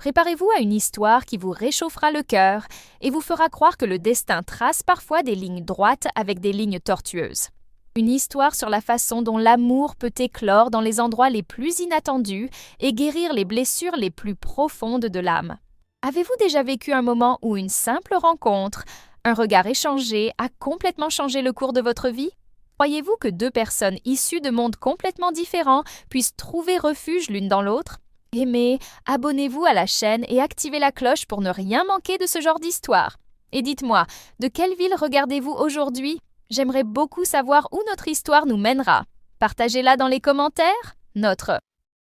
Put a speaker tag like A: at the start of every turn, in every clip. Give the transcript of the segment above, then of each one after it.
A: Préparez-vous à une histoire qui vous réchauffera le cœur et vous fera croire que le destin trace parfois des lignes droites avec des lignes tortueuses. Une histoire sur la façon dont l'amour peut éclore dans les endroits les plus inattendus et guérir les blessures les plus profondes de l'âme. Avez-vous déjà vécu un moment où une simple rencontre, un regard échangé a complètement changé le cours de votre vie? Croyez-vous que deux personnes issues de mondes complètement différents puissent trouver refuge l'une dans l'autre? Aimez, abonnez-vous à la chaîne et activez la cloche pour ne rien manquer de ce genre d'histoire. Et dites-moi, de quelle ville regardez-vous aujourd'hui? J'aimerais beaucoup savoir où notre histoire nous mènera. Partagez-la dans les commentaires. Notre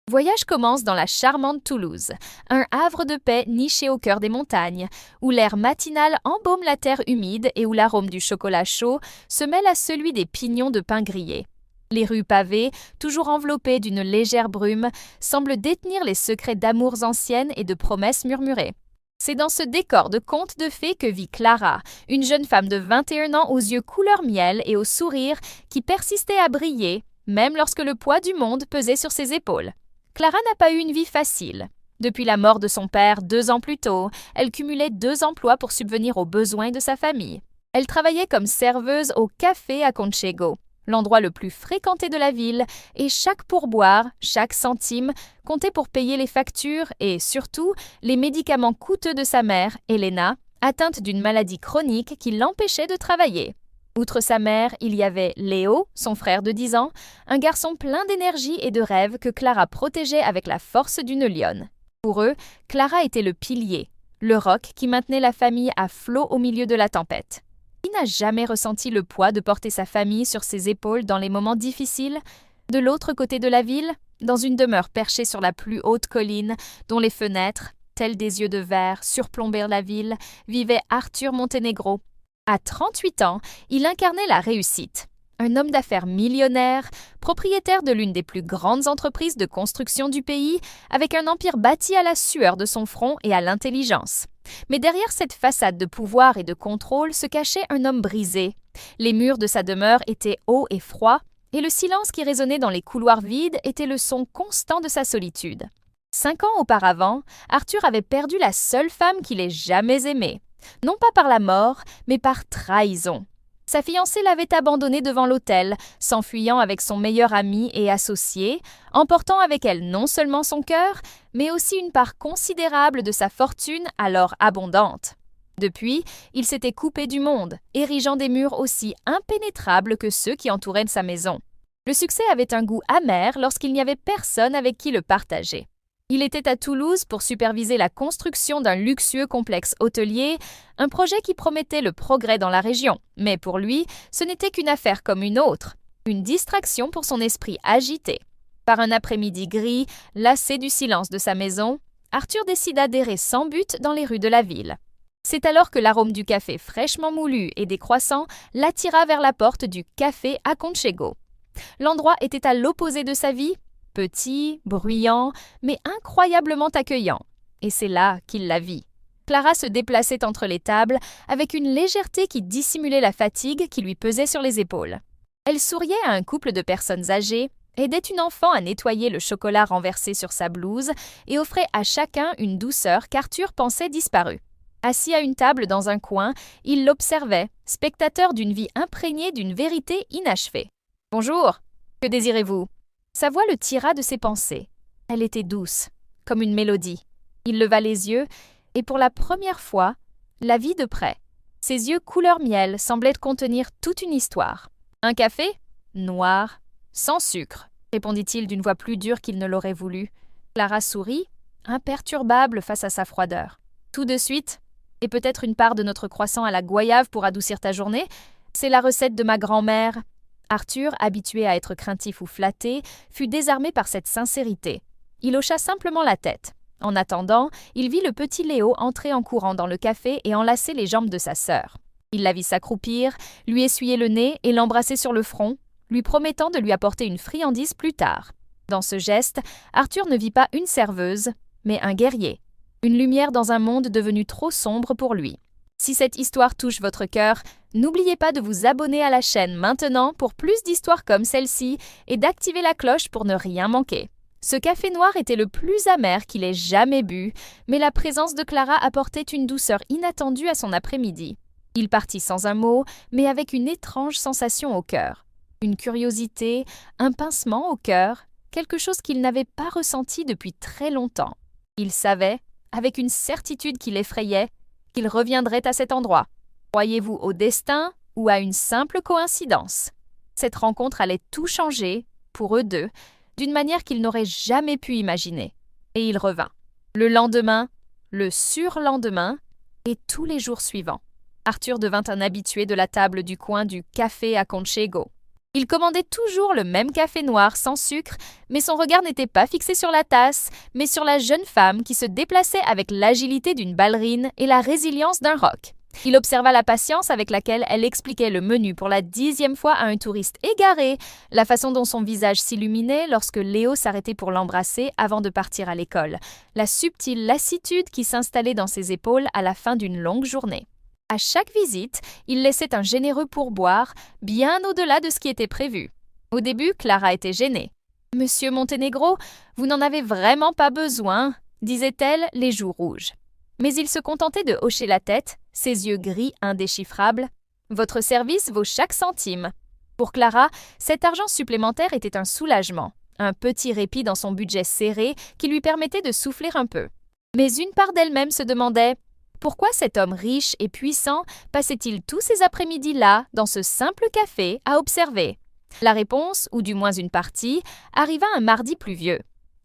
A: voyage commence dans la charmante Toulouse, un havre de paix niché au cœur des montagnes, où l'air matinal embaume la terre humide et où l'arôme du chocolat chaud se mêle à celui des pignons de pain grillé. Les rues pavées, toujours enveloppées d'une légère brume, semblent détenir les secrets d'amours anciennes et de promesses murmurées. C'est dans ce décor de contes de fées que vit Clara, une jeune femme de 21 ans aux yeux couleur miel et au sourire qui persistait à briller, même lorsque le poids du monde pesait sur ses épaules. Clara n'a pas eu une vie facile. Depuis la mort de son père 2 ans plus tôt, elle cumulait 2 emplois pour subvenir aux besoins de sa famille. Elle travaillait comme serveuse au café à Conchego, l'endroit le plus fréquenté de la ville, et chaque pourboire, chaque centime, comptait pour payer les factures et, surtout, les médicaments coûteux de sa mère, Elena, atteinte d'une maladie chronique qui l'empêchait de travailler. Outre sa mère, il y avait Léo, son frère de 10 ans, un garçon plein d'énergie et de rêves que Clara protégeait avec la force d'une lionne. Pour eux, Clara était le pilier, le roc qui maintenait la famille à flot au milieu de la tempête. Qui n'a jamais ressenti le poids de porter sa famille sur ses épaules dans les moments difficiles? De l'autre côté de la ville, dans une demeure perchée sur la plus haute colline, dont les fenêtres, telles des yeux de verre, surplombaient la ville, vivait Arthur Montenegro. À 38 ans, il incarnait la réussite. Un homme d'affaires millionnaire, propriétaire de l'une des plus grandes entreprises de construction du pays, avec un empire bâti à la sueur de son front et à l'intelligence. Mais derrière cette façade de pouvoir et de contrôle se cachait un homme brisé. Les murs de sa demeure étaient hauts et froids, et le silence qui résonnait dans les couloirs vides était le son constant de sa solitude. 5 ans auparavant, Arthur avait perdu la seule femme qu'il ait jamais aimée. Non pas par la mort, mais par trahison. Sa fiancée l'avait abandonné devant l'autel, s'enfuyant avec son meilleur ami et associé, emportant avec elle non seulement son cœur, mais aussi une part considérable de sa fortune alors abondante. Depuis, il s'était coupé du monde, érigeant des murs aussi impénétrables que ceux qui entouraient sa maison. Le succès avait un goût amer lorsqu'il n'y avait personne avec qui le partager. Il était à Toulouse pour superviser la construction d'un luxueux complexe hôtelier, un projet qui promettait le progrès dans la région. Mais pour lui, ce n'était qu'une affaire comme une autre, une distraction pour son esprit agité. Par un après-midi gris, lassé du silence de sa maison, Arthur décida d'errer sans but dans les rues de la ville. C'est alors que l'arôme du café fraîchement moulu et des croissants l'attira vers la porte du café à Conchego. L'endroit était à l'opposé de sa vie, petit, bruyant, mais incroyablement accueillant. Et c'est là qu'il la vit. Clara se déplaçait entre les tables avec une légèreté qui dissimulait la fatigue qui lui pesait sur les épaules. Elle souriait à un couple de personnes âgées, aidait une enfant à nettoyer le chocolat renversé sur sa blouse et offrait à chacun une douceur qu'Arthur pensait disparue. Assis à une table dans un coin, il l'observait, spectateur d'une vie imprégnée d'une vérité inachevée. « Bonjour, que désirez-vous » Sa voix le tira de ses pensées. Elle était douce, comme une mélodie. Il leva les yeux, et pour la première fois, la vit de près. Ses yeux couleur miel semblaient contenir toute une histoire. « Un café ? Noir, sans sucre, répondit-il d'une voix plus dure qu'il ne l'aurait voulu. Clara sourit, imperturbable face à sa froideur. Tout de suite, et peut-être une part de notre croissant à la goyave pour adoucir ta journée, c'est la recette de ma grand-mère. Arthur, habitué à être craintif ou flatté, fut désarmé par cette sincérité. Il hocha simplement la tête. En attendant, il vit le petit Léo entrer en courant dans le café et enlacer les jambes de sa sœur. Il la vit s'accroupir, lui essuyer le nez et l'embrasser sur le front, lui promettant de lui apporter une friandise plus tard. Dans ce geste, Arthur ne vit pas une serveuse, mais un guerrier. Une lumière dans un monde devenu trop sombre pour lui. Si cette histoire touche votre cœur, n'oubliez pas de vous abonner à la chaîne maintenant pour plus d'histoires comme celle-ci et d'activer la cloche pour ne rien manquer. Ce café noir était le plus amer qu'il ait jamais bu, mais la présence de Clara apportait une douceur inattendue à son après-midi. Il partit sans un mot, mais avec une étrange sensation au cœur. Une curiosité, un pincement au cœur, quelque chose qu'il n'avait pas ressenti depuis très longtemps. Il savait, avec une certitude qui l'effrayait, qu'il reviendrait à cet endroit. Croyez-vous au destin ou à une simple coïncidence? Cette rencontre allait tout changer, pour eux deux, d'une manière qu'ils n'auraient jamais pu imaginer. Et il revint. Le lendemain, le surlendemain, et tous les jours suivants. Arthur devint un habitué de la table du coin du café à Conchego. Il commandait toujours le même café noir sans sucre, mais son regard n'était pas fixé sur la tasse, mais sur la jeune femme qui se déplaçait avec l'agilité d'une ballerine et la résilience d'un roc. Il observa la patience avec laquelle elle expliquait le menu pour la 10e fois à un touriste égaré, la façon dont son visage s'illuminait lorsque Léo s'arrêtait pour l'embrasser avant de partir à l'école, la subtile lassitude qui s'installait dans ses épaules à la fin d'une longue journée. À chaque visite, il laissait un généreux pourboire, bien au-delà de ce qui était prévu. Au début, Clara était gênée. « Monsieur Montenegro, vous n'en avez vraiment pas besoin », disait-elle, les joues rouges. Mais il se contentait de hocher la tête, ses yeux gris indéchiffrables. « Votre service vaut chaque centime. » Pour Clara, cet argent supplémentaire était un soulagement, un petit répit dans son budget serré qui lui permettait de souffler un peu. Mais une part d'elle-même se demandait « Pourquoi cet homme riche et puissant passait-il tous ces après-midi là, dans ce simple café, à observer ?» La réponse, ou du moins une partie, arriva un mardi pluvieux.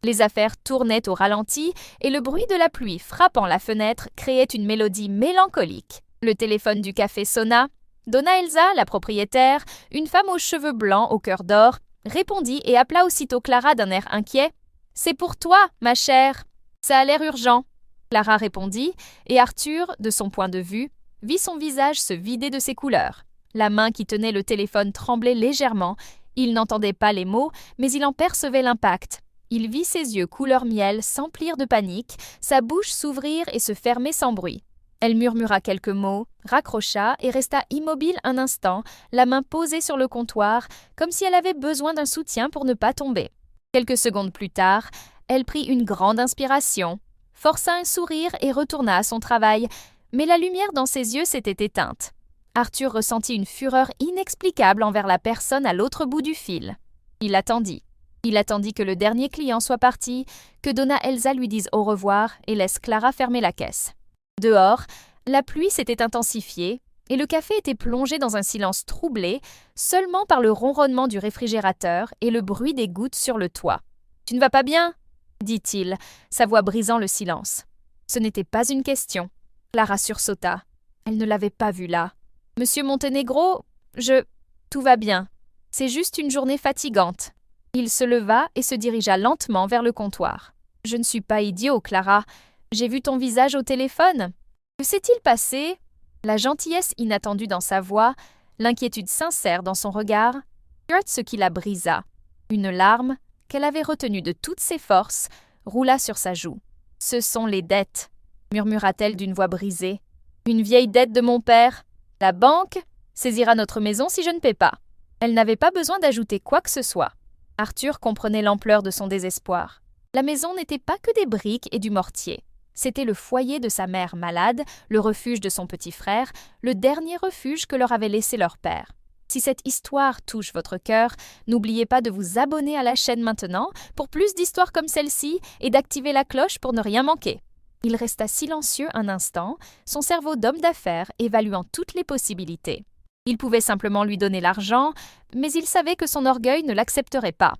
A: Les affaires tournaient au ralenti et le bruit de la pluie frappant la fenêtre créait une mélodie mélancolique. Le téléphone du café sonna. Donna Elsa, la propriétaire, une femme aux cheveux blancs au cœur d'or, répondit et appela aussitôt Clara d'un air inquiet. « C'est pour toi, ma chère. Ça a l'air urgent. » Clara répondit, et Arthur, de son point de vue, vit son visage se vider de ses couleurs. La main qui tenait le téléphone tremblait légèrement. Il n'entendait pas les mots, mais il en percevait l'impact. Il vit ses yeux couleur miel s'emplir de panique, sa bouche s'ouvrir et se fermer sans bruit. Elle murmura quelques mots, raccrocha et resta immobile un instant, la main posée sur le comptoir, comme si elle avait besoin d'un soutien pour ne pas tomber. Quelques secondes plus tard, elle prit une grande inspiration, força un sourire et retourna à son travail, mais la lumière dans ses yeux s'était éteinte. Arthur ressentit une fureur inexplicable envers la personne à l'autre bout du fil. Il attendit. Il attendit que le dernier client soit parti, que Donna Elsa lui dise au revoir et laisse Clara fermer la caisse. Dehors, la pluie s'était intensifiée et le café était plongé dans un silence troublé seulement par le ronronnement du réfrigérateur et le bruit des gouttes sur le toit. « Tu ne vas pas bien ?» dit-il, sa voix brisant le silence. Ce n'était pas une question. Clara sursauta. Elle ne l'avait pas vu là. « Monsieur Montenegro, tout va bien. C'est juste une journée fatigante. » Il se leva et se dirigea lentement vers le comptoir. « Je ne suis pas idiot, Clara. J'ai vu ton visage au téléphone. Que s'est-il passé ?» La gentillesse inattendue dans sa voix, l'inquiétude sincère dans son regard, furent ce qui la brisa. Une larme, qu'elle avait retenue de toutes ses forces, roula sur sa joue. « Ce sont les dettes, » murmura-t-elle d'une voix brisée. « Une vieille dette de mon père. La banque saisira notre maison si je ne paie pas. » Elle n'avait pas besoin d'ajouter quoi que ce soit. Arthur comprenait l'ampleur de son désespoir. La maison n'était pas que des briques et du mortier. C'était le foyer de sa mère malade, le refuge de son petit frère, le dernier refuge que leur avait laissé leur père. Si cette histoire touche votre cœur, n'oubliez pas de vous abonner à la chaîne maintenant pour plus d'histoires comme celle-ci et d'activer la cloche pour ne rien manquer. Il resta silencieux un instant, son cerveau d'homme d'affaires évaluant toutes les possibilités. Il pouvait simplement lui donner l'argent, mais il savait que son orgueil ne l'accepterait pas.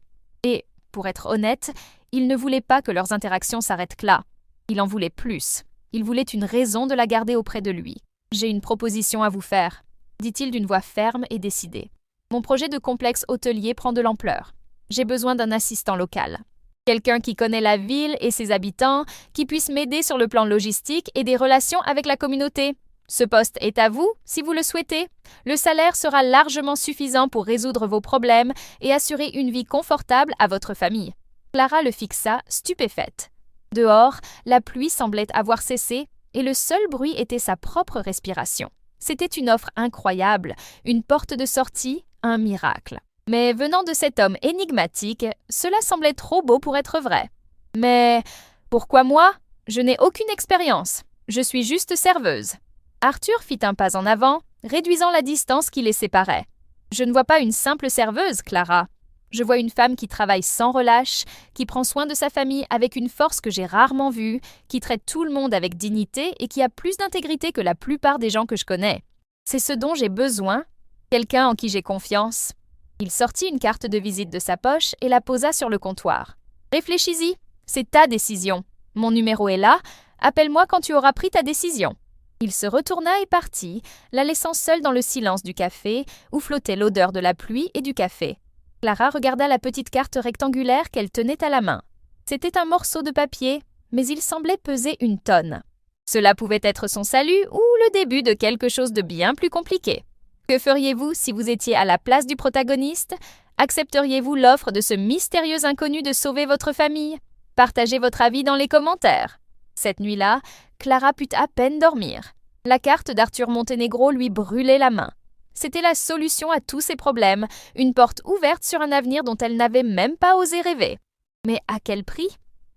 A: Et, pour être honnête, il ne voulait pas que leurs interactions s'arrêtent là. Il en voulait plus. Il voulait une raison de la garder auprès de lui. « J'ai une proposition à vous faire, » dit-il d'une voix ferme et décidée. « Mon projet de complexe hôtelier prend de l'ampleur. J'ai besoin d'un assistant local. Quelqu'un qui connaît la ville et ses habitants, qui puisse m'aider sur le plan logistique et des relations avec la communauté. Ce poste est à vous, si vous le souhaitez. Le salaire sera largement suffisant pour résoudre vos problèmes et assurer une vie confortable à votre famille. » Clara le fixa, stupéfaite. Dehors, la pluie semblait avoir cessé et le seul bruit était sa propre respiration. C'était une offre incroyable, une porte de sortie, un miracle. Mais venant de cet homme énigmatique, cela semblait trop beau pour être vrai. Mais pourquoi moi? Je n'ai aucune expérience. Je suis juste serveuse. Arthur fit un pas en avant, réduisant la distance qui les séparait. Je ne vois pas une simple serveuse, Clara. Je vois une femme qui travaille sans relâche, qui prend soin de sa famille avec une force que j'ai rarement vue, qui traite tout le monde avec dignité et qui a plus d'intégrité que la plupart des gens que je connais. C'est ce dont j'ai besoin, quelqu'un en qui j'ai confiance. Il sortit une carte de visite de sa poche et la posa sur le comptoir. Réfléchis-y, c'est ta décision. Mon numéro est là, appelle-moi quand tu auras pris ta décision. Il se retourna et partit, la laissant seule dans le silence du café où flottait l'odeur de la pluie et du café. Clara regarda la petite carte rectangulaire qu'elle tenait à la main. C'était un morceau de papier, mais il semblait peser une tonne. Cela pouvait être son salut ou le début de quelque chose de bien plus compliqué. Que feriez-vous si vous étiez à la place du protagoniste? Accepteriez-vous l'offre de ce mystérieux inconnu de sauver votre famille? Partagez votre avis dans les commentaires. Cette nuit-là, Clara put à peine dormir. La carte d'Arthur Montenegro lui brûlait la main. C'était la solution à tous ses problèmes, une porte ouverte sur un avenir dont elle n'avait même pas osé rêver. Mais à quel prix?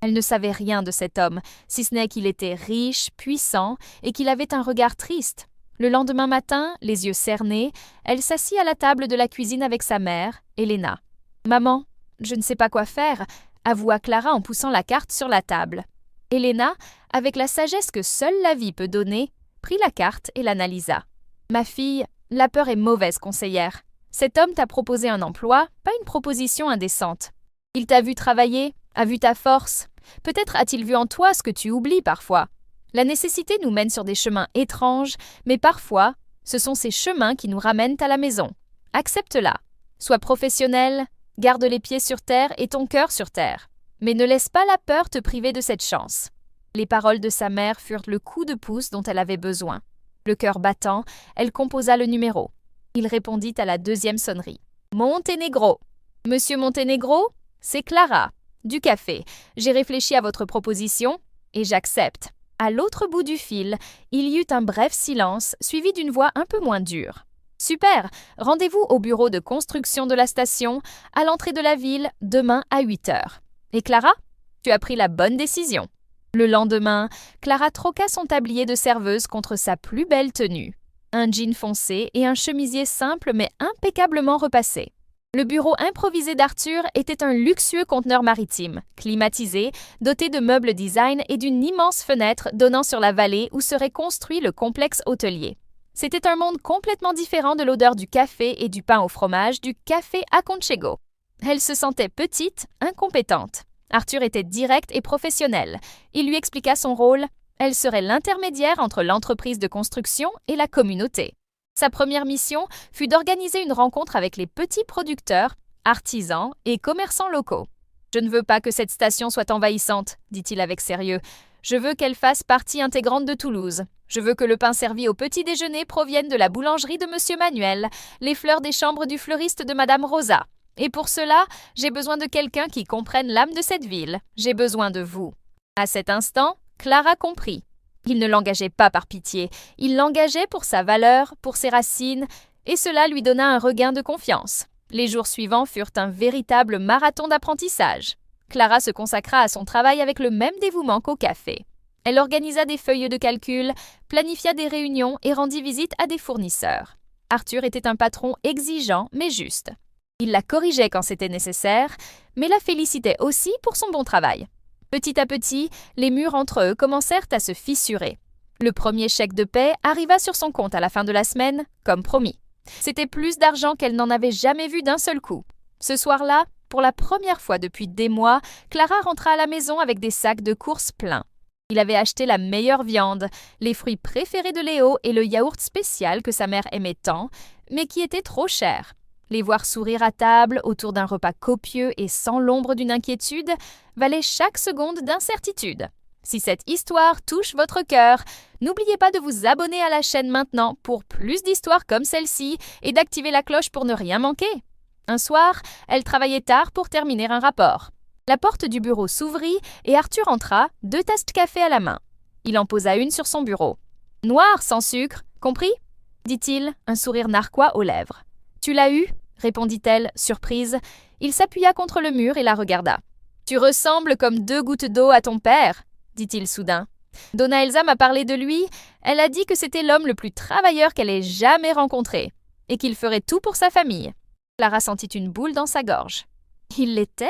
A: Elle ne savait rien de cet homme, si ce n'est qu'il était riche, puissant et qu'il avait un regard triste. Le lendemain matin, les yeux cernés, elle s'assit à la table de la cuisine avec sa mère, Elena. « Maman, je ne sais pas quoi faire », avoua Clara en poussant la carte sur la table. Elena, avec la sagesse que seule la vie peut donner, prit la carte et l'analysa. « Ma fille, la peur est mauvaise conseillère. Cet homme t'a proposé un emploi, pas une proposition indécente. Il t'a vu travailler, a vu ta force. Peut-être a-t-il vu en toi ce que tu oublies parfois. La nécessité nous mène sur des chemins étranges, mais parfois, ce sont ces chemins qui nous ramènent à la maison. Accepte-la. Sois professionnel, garde les pieds sur terre et ton cœur sur terre. Mais ne laisse pas la peur te priver de cette chance. » Les paroles de sa mère furent le coup de pouce dont elle avait besoin. Le cœur battant, elle composa le numéro. Il répondit à la deuxième sonnerie. « Montenegro. Monsieur Montenegro, c'est Clara. Du café. J'ai réfléchi à votre proposition et j'accepte. » À l'autre bout du fil, il y eut un bref silence, suivi d'une voix un peu moins dure. « Super. Rendez-vous au bureau de construction de la station, à l'entrée de la ville, demain à 8 heures. Et Clara, tu as pris la bonne décision. » Le lendemain, Clara troqua son tablier de serveuse contre sa plus belle tenue. Un jean foncé et un chemisier simple mais impeccablement repassé. Le bureau improvisé d'Arthur était un luxueux conteneur maritime, climatisé, doté de meubles design et d'une immense fenêtre donnant sur la vallée où serait construit le complexe hôtelier. C'était un monde complètement différent de l'odeur du café et du pain au fromage du café Aconchego. Elle se sentait petite, incompétente. Arthur était direct et professionnel. Il lui expliqua son rôle. Elle serait l'intermédiaire entre l'entreprise de construction et la communauté. Sa première mission fut d'organiser une rencontre avec les petits producteurs, artisans et commerçants locaux. « Je ne veux pas que cette station soit envahissante, » dit-il avec sérieux. « Je veux qu'elle fasse partie intégrante de Toulouse. Je veux que le pain servi au petit déjeuner provienne de la boulangerie de Monsieur Manuel, les fleurs des chambres du fleuriste de Madame Rosa. Et pour cela, j'ai besoin de quelqu'un qui comprenne l'âme de cette ville. J'ai besoin de vous. » À cet instant, Clara comprit. Il ne l'engageait pas par pitié, il l'engageait pour sa valeur, pour ses racines, et cela lui donna un regain de confiance. Les jours suivants furent un véritable marathon d'apprentissage. Clara se consacra à son travail avec le même dévouement qu'au café. Elle organisa des feuilles de calcul, planifia des réunions et rendit visite à des fournisseurs. Arthur était un patron exigeant mais juste. Il la corrigeait quand c'était nécessaire, mais la félicitait aussi pour son bon travail. Petit à petit, les murs entre eux commencèrent à se fissurer. Le premier chèque de paie arriva sur son compte à la fin de la semaine, comme promis. C'était plus d'argent qu'elle n'en avait jamais vu d'un seul coup. Ce soir-là, pour la première fois depuis des mois, Clara rentra à la maison avec des sacs de courses pleins. Il avait acheté la meilleure viande, les fruits préférés de Léo et le yaourt spécial que sa mère aimait tant, mais qui était trop cher. Les voir sourire à table autour d'un repas copieux et sans l'ombre d'une inquiétude valait chaque seconde d'incertitude. Si cette histoire touche votre cœur, n'oubliez pas de vous abonner à la chaîne maintenant pour plus d'histoires comme celle-ci et d'activer la cloche pour ne rien manquer. Un soir, elle travaillait tard pour terminer un rapport. La porte du bureau s'ouvrit et Arthur entra, 2 tasses de café à la main. Il en posa une sur son bureau. « Noir, sans sucre, compris ?» dit-il, un sourire narquois aux lèvres. « Tu l'as eu ?» répondit-elle, surprise. Il s'appuya contre le mur et la regarda. Tu ressembles comme 2 gouttes d'eau à ton père, dit-il soudain. Donna Elsa m'a parlé de lui. Elle a dit que c'était l'homme le plus travailleur qu'elle ait jamais rencontré et qu'il ferait tout pour sa famille. Clara sentit une boule dans sa gorge. Il l'était.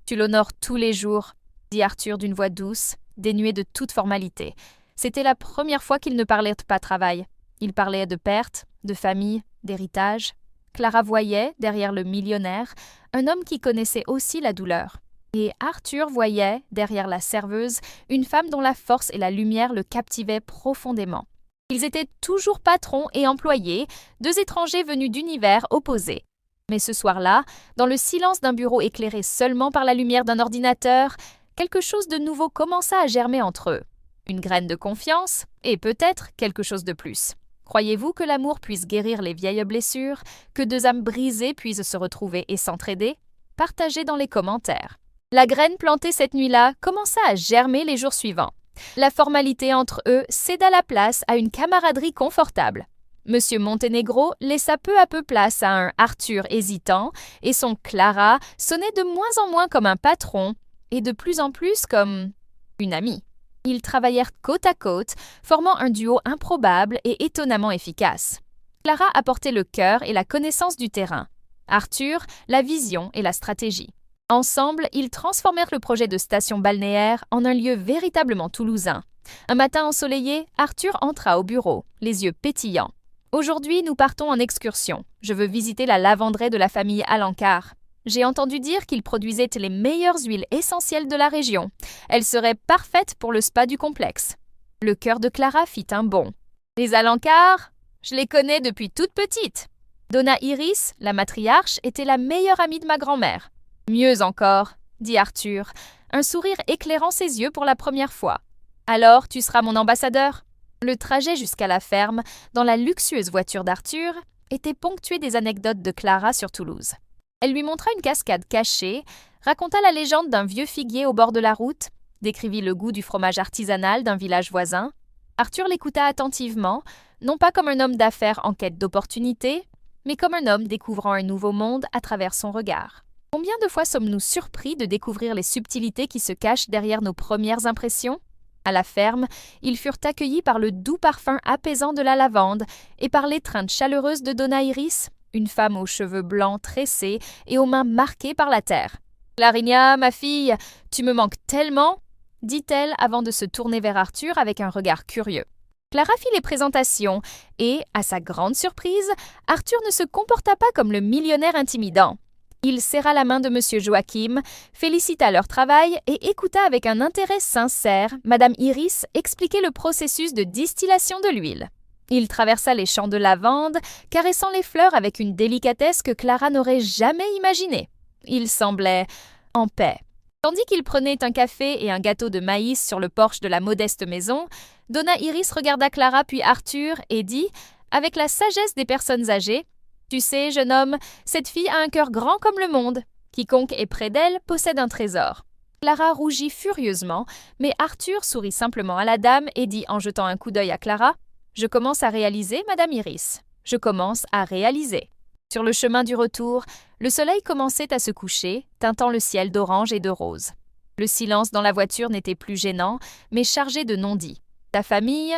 A: Tu l'honores tous les jours, dit Arthur d'une voix douce, dénuée de toute formalité. C'était la première fois qu'ils ne parlaient pas travail. Ils parlaient de pertes, de famille, d'héritage. Clara voyait, derrière le millionnaire, un homme qui connaissait aussi la douleur. Et Arthur voyait, derrière la serveuse, une femme dont la force et la lumière le captivaient profondément. Ils étaient toujours patrons et employés, 2 étrangers venus d'univers opposés. Mais ce soir-là, dans le silence d'un bureau éclairé seulement par la lumière d'un ordinateur, quelque chose de nouveau commença à germer entre eux. Une graine de confiance, et peut-être quelque chose de plus. Croyez-vous que l'amour puisse guérir les vieilles blessures, que 2 âmes brisées puissent se retrouver et s'entraider? Partagez dans les commentaires. La graine plantée cette nuit-là commença à germer les jours suivants. La formalité entre eux céda la place à une camaraderie confortable. Monsieur Montenegro laissa peu à peu place à un Arthur hésitant, et son Clara sonnait de moins en moins comme un patron, et de plus en plus comme une amie. Ils travaillèrent côte à côte, formant un duo improbable et étonnamment efficace. Clara apportait le cœur et la connaissance du terrain. Arthur, la vision et la stratégie. Ensemble, ils transformèrent le projet de station balnéaire en un lieu véritablement toulousain. Un matin ensoleillé, Arthur entra au bureau, les yeux pétillants. « Aujourd'hui, nous partons en excursion. Je veux visiter la lavanderaie de la famille Alencar. J'ai entendu dire qu'ils produisaient les meilleures huiles essentielles de la région. Elles seraient parfaites pour le spa du complexe. » Le cœur de Clara fit un bond. « Les Alencar, je les connais depuis toute petite. Donna Iris, la matriarche, était la meilleure amie de ma grand-mère. »« Mieux encore, » dit Arthur, un sourire éclairant ses yeux pour la première fois. « Alors, tu seras mon ambassadeur ?» Le trajet jusqu'à la ferme, dans la luxueuse voiture d'Arthur, était ponctué des anecdotes de Clara sur Toulouse. Elle lui montra une cascade cachée, raconta la légende d'un vieux figuier au bord de la route, décrivit le goût du fromage artisanal d'un village voisin. Arthur l'écouta attentivement, non pas comme un homme d'affaires en quête d'opportunités, mais comme un homme découvrant un nouveau monde à travers son regard. Combien de fois sommes-nous surpris de découvrir les subtilités qui se cachent derrière nos premières impressions? À la ferme, ils furent accueillis par le doux parfum apaisant de la lavande et par l'étreinte chaleureuse de Donna Iris, une femme aux cheveux blancs tressés et aux mains marquées par la terre. « Clarinia, ma fille, tu me manques tellement !» dit-elle avant de se tourner vers Arthur avec un regard curieux. Clara fit les présentations et, à sa grande surprise, Arthur ne se comporta pas comme le millionnaire intimidant. Il serra la main de M. Joachim, félicita leur travail et écouta avec un intérêt sincère Madame Iris expliquer le processus de distillation de l'huile. Il traversa les champs de lavande, caressant les fleurs avec une délicatesse que Clara n'aurait jamais imaginée. Il semblait en paix. Tandis qu'il prenait un café et un gâteau de maïs sur le porche de la modeste maison, Donna Iris regarda Clara puis Arthur et dit, avec la sagesse des personnes âgées, « Tu sais, jeune homme, cette fille a un cœur grand comme le monde. Quiconque est près d'elle possède un trésor. » Clara rougit furieusement, mais Arthur sourit simplement à la dame et dit en jetant un coup d'œil à Clara, « Je commence à réaliser, Madame Iris. Je commence à réaliser. » Sur le chemin du retour, le soleil commençait à se coucher, teintant le ciel d'orange et de rose. Le silence dans la voiture n'était plus gênant, mais chargé de non-dits. « Ta famille »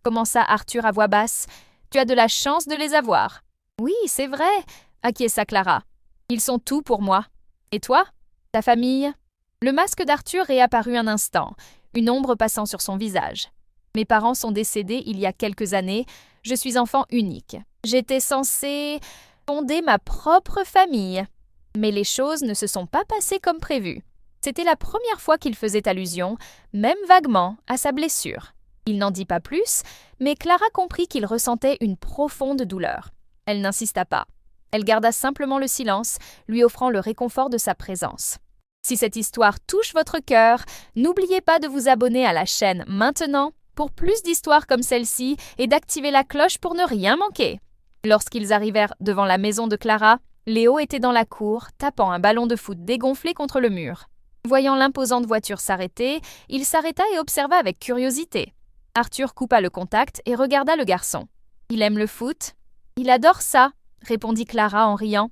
A: commença Arthur à voix basse. « Tu as de la chance de les avoir. »« Oui, c'est vrai » acquiesça Clara. « Ils sont tout pour moi. Et toi? Ta famille ?» Le masque d'Arthur réapparut un instant, une ombre passant sur son visage. « Mes parents sont décédés il y a quelques années. Je suis enfant unique. J'étais censée fonder ma propre famille. Mais les choses ne se sont pas passées comme prévu. » C'était la première fois qu'il faisait allusion, même vaguement, à sa blessure. Il n'en dit pas plus, mais Clara comprit qu'il ressentait une profonde douleur. Elle n'insista pas. Elle garda simplement le silence, lui offrant le réconfort de sa présence. Si cette histoire touche votre cœur, n'oubliez pas de vous abonner à la chaîne maintenant pour plus d'histoires comme celle-ci et d'activer la cloche pour ne rien manquer. Lorsqu'ils arrivèrent devant la maison de Clara, Léo était dans la cour, tapant un ballon de foot dégonflé contre le mur. Voyant l'imposante voiture s'arrêter, il s'arrêta et observa avec curiosité. Arthur coupa le contact et regarda le garçon. « Il aime le foot ?»« Il adore ça », répondit Clara en riant.